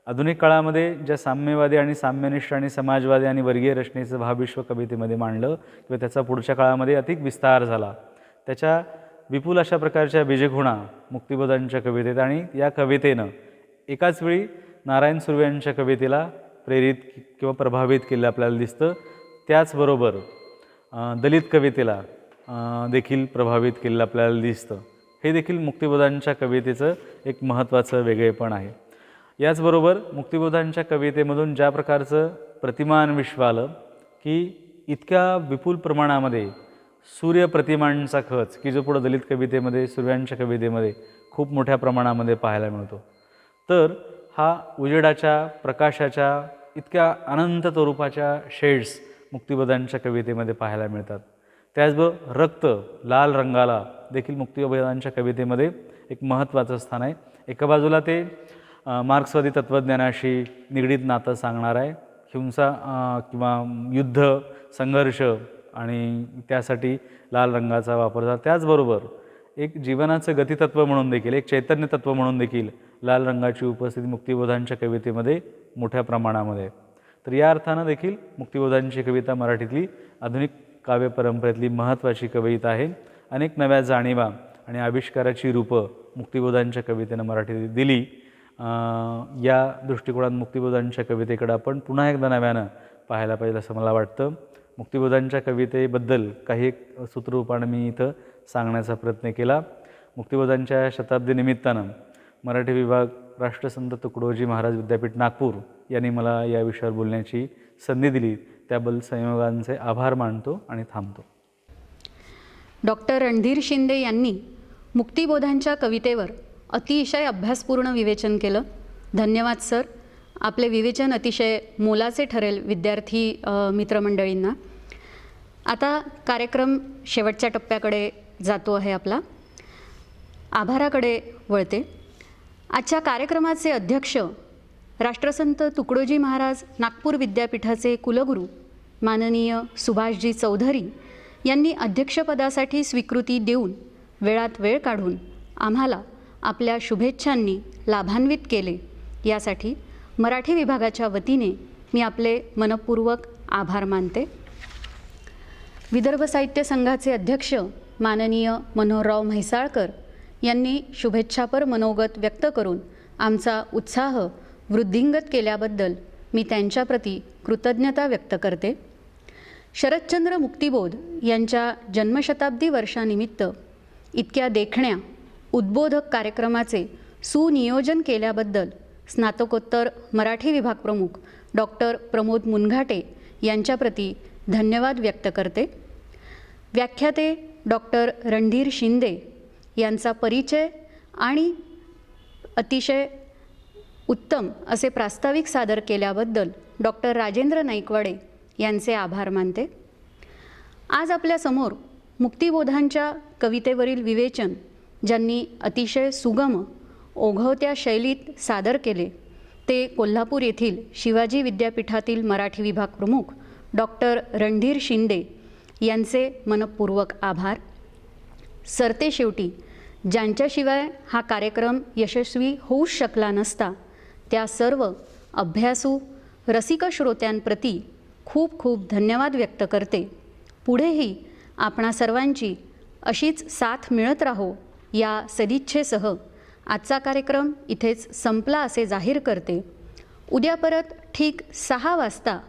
आधुनिक काळामध्ये ज्या साम्यवादी आणि साम्यनिष्ठ आणि समाजवादी आणि वर्गीय रचनेचं भावविश्व कवितेमध्ये मांडलं किंवा त्याचा पुढच्या काळामध्ये अधिक विस्तार झाला, त्याच्या विपुल अशा प्रकारच्या बीजगुणा मुक्तिबोधांच्या कवितेत आणि या कवितेनं एकाच वेळी नारायण सुर्वे यांच्या कवितेला प्रेरित किंवा प्रभावित केलं आपल्याला दिसतं. त्याचबरोबर दलित कवितेला देखील प्रभावित केलेलं आपल्याला दिसतं. हे देखील मुक्तिबोधांच्या कवितेचं एक महत्त्वाचं वेगळेपण आहे. याचबरोबर मुक्तिबोधांच्या कवितेमधून ज्या प्रकारचं प्रतिमान विश्व आलं की इतक्या विपुल प्रमाणामध्ये सूर्यप्रतिमांचा खच की जो पुढं दलित कवितेमध्ये, सुर्व्यांच्या कवितेमध्ये खूप मोठ्या प्रमाणामध्ये पाहायला मिळतो. तर हा उजेडाच्या, प्रकाशाच्या इतक्या अनंत स्वरूपाच्या शेड्स मुक्तिबोधांच्या कवितेमध्ये पाहायला मिळतात. त्याचबरोबर रक्त, लाल रंगाला देखील मुक्तिबोधांच्या कवितेमध्ये एक महत्त्वाचं स्थान आहे. एका बाजूला ते मार्क्सवादी तत्त्वज्ञानाशी निगडीत नातं सांगणार आहे. हिंसा किंवा युद्ध, संघर्ष आणि त्यासाठी लाल रंगाचा वापर झाला. त्याचबरोबर एक जीवनाचं गतितत्व म्हणून देखील, एक चैतन्य तत्व म्हणून देखील लाल रंगाची उपस्थिती मुक्तिबोधांच्या कवितेमध्ये मोठ्या प्रमाणामध्ये. तर या अर्थानं देखील मुक्तिबोधांची कविता मराठीतली आधुनिक काव्य परंपरेतली महत्त्वाची कविता आहे. अनेक नव्या जाणीवा आणि आविष्काराची रूपं मुक्तिबोधांच्या कवितेनं मराठीत दिली. या दृष्टिकोनात मुक्तिबोधांच्या कवितेकडे आपण पुन्हा एकदा नव्यानं पाहायला पाहिजे असं मला वाटतं. मुक्तिबोधांच्या कवितेबद्दल काही एक सूत्ररूपानं मी इथं सांगण्याचा प्रयत्न केला. मुक्तिबोधांच्या शताब्दीनिमित्तानं मराठी विभाग राष्ट्रसंत तुकडोजी महाराज विद्यापीठ नागपूर यांनी मला या विषयावर बोलण्याची संधी दिली, त्याबद्दल संयोगांचे आभार मानतो आणि थांबतो. डॉक्टर रणधीर शिंदे यांनी मुक्तिबोधांच्या कवितेवर अतिशय अभ्यासपूर्ण विवेचन केलं. धन्यवाद सर. आपले विवेचन अतिशय मोलाचे ठरेल विद्यार्थी मित्रमंडळींना. आता कार्यक्रम शेवटच्या टप्प्याकडे जातो आहे आपला. आभाराकडे वळते. आजच्या कार्यक्रमाचे अध्यक्ष राष्ट्रसंत तुकडोजी महाराज नागपूर विद्यापीठाचे कुलगुरू माननीय सुभाषजी चौधरी यांनी अध्यक्षपदासाठी स्वीकृती देऊन वेळात वेळ काढून आम्हाला आपल्या शुभेच्छांनी लाभान्वित केले, यासाठी मराठी विभागाच्या वतीने मी आपले मनपूर्वक आभार मानते. विदर्भ साहित्य संघाचे अध्यक्ष माननीय मनोहरराव म्हैसाळकर यांनी शुभेच्छापर मनोगत व्यक्त करून आमचा उत्साह वृद्धिंगत केल्याबद्दल मी त्यांच्याप्रती कृतज्ञता व्यक्त करते. शरदचंद्र मुक्तिबोध यांच्या जन्मशताब्दी वर्षानिमित्त इतक्या देखण्या उद्बोधक कार्यक्रमाचे सुनियोजन केल्याबद्दल स्नातकोत्तर मराठी विभाग प्रमुख डॉक्टर प्रमोद मुनघाटे यांच्याप्रती धन्यवाद व्यक्त करते. व्याख्याते डॉक्टर रणधीर शिंदे यांचा परिचय आणि अतिशय उत्तम असे प्रास्ताविक सादर केल्याबद्दल डॉक्टर राजेंद्र नाईकवाडे यांचे आभार मानते. आज आपल्यासमोर मुक्तिबोधांच्या कवितेवरील विवेचन ज्यांनी अतिशय सुगम ओघवत्या शैलीत सादर केले ते कोल्हापूर येथील शिवाजी विद्यापीठातील मराठी विभाग प्रमुख डॉक्टर रणधीर शिंदे यांचे मनपूर्वक आभार. सरतेशेवटी ज्यांच्याशिवाय हा कार्यक्रम यशस्वी होऊच शकला नसता त्या सर्व अभ्यासू रसिक श्रोत्यांप्रती खूप खूप धन्यवाद व्यक्त करते. पुढेही आपणा सर्वांची अशीच साथ मिळत राहो या सदिच्छेसह आजचा कार्यक्रम इथेच संपला असे जाहीर करते. उद्या परत ठीक 6 वाजता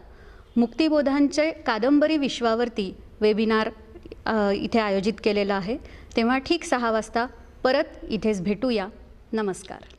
मुक्तिबोधांचे कादंबरी विश्वावरती वेबिनार इथे आयोजित केलेला आहे. तेव्हा ठीक 6 वाजता परत इथेच भेटूया. नमस्कार.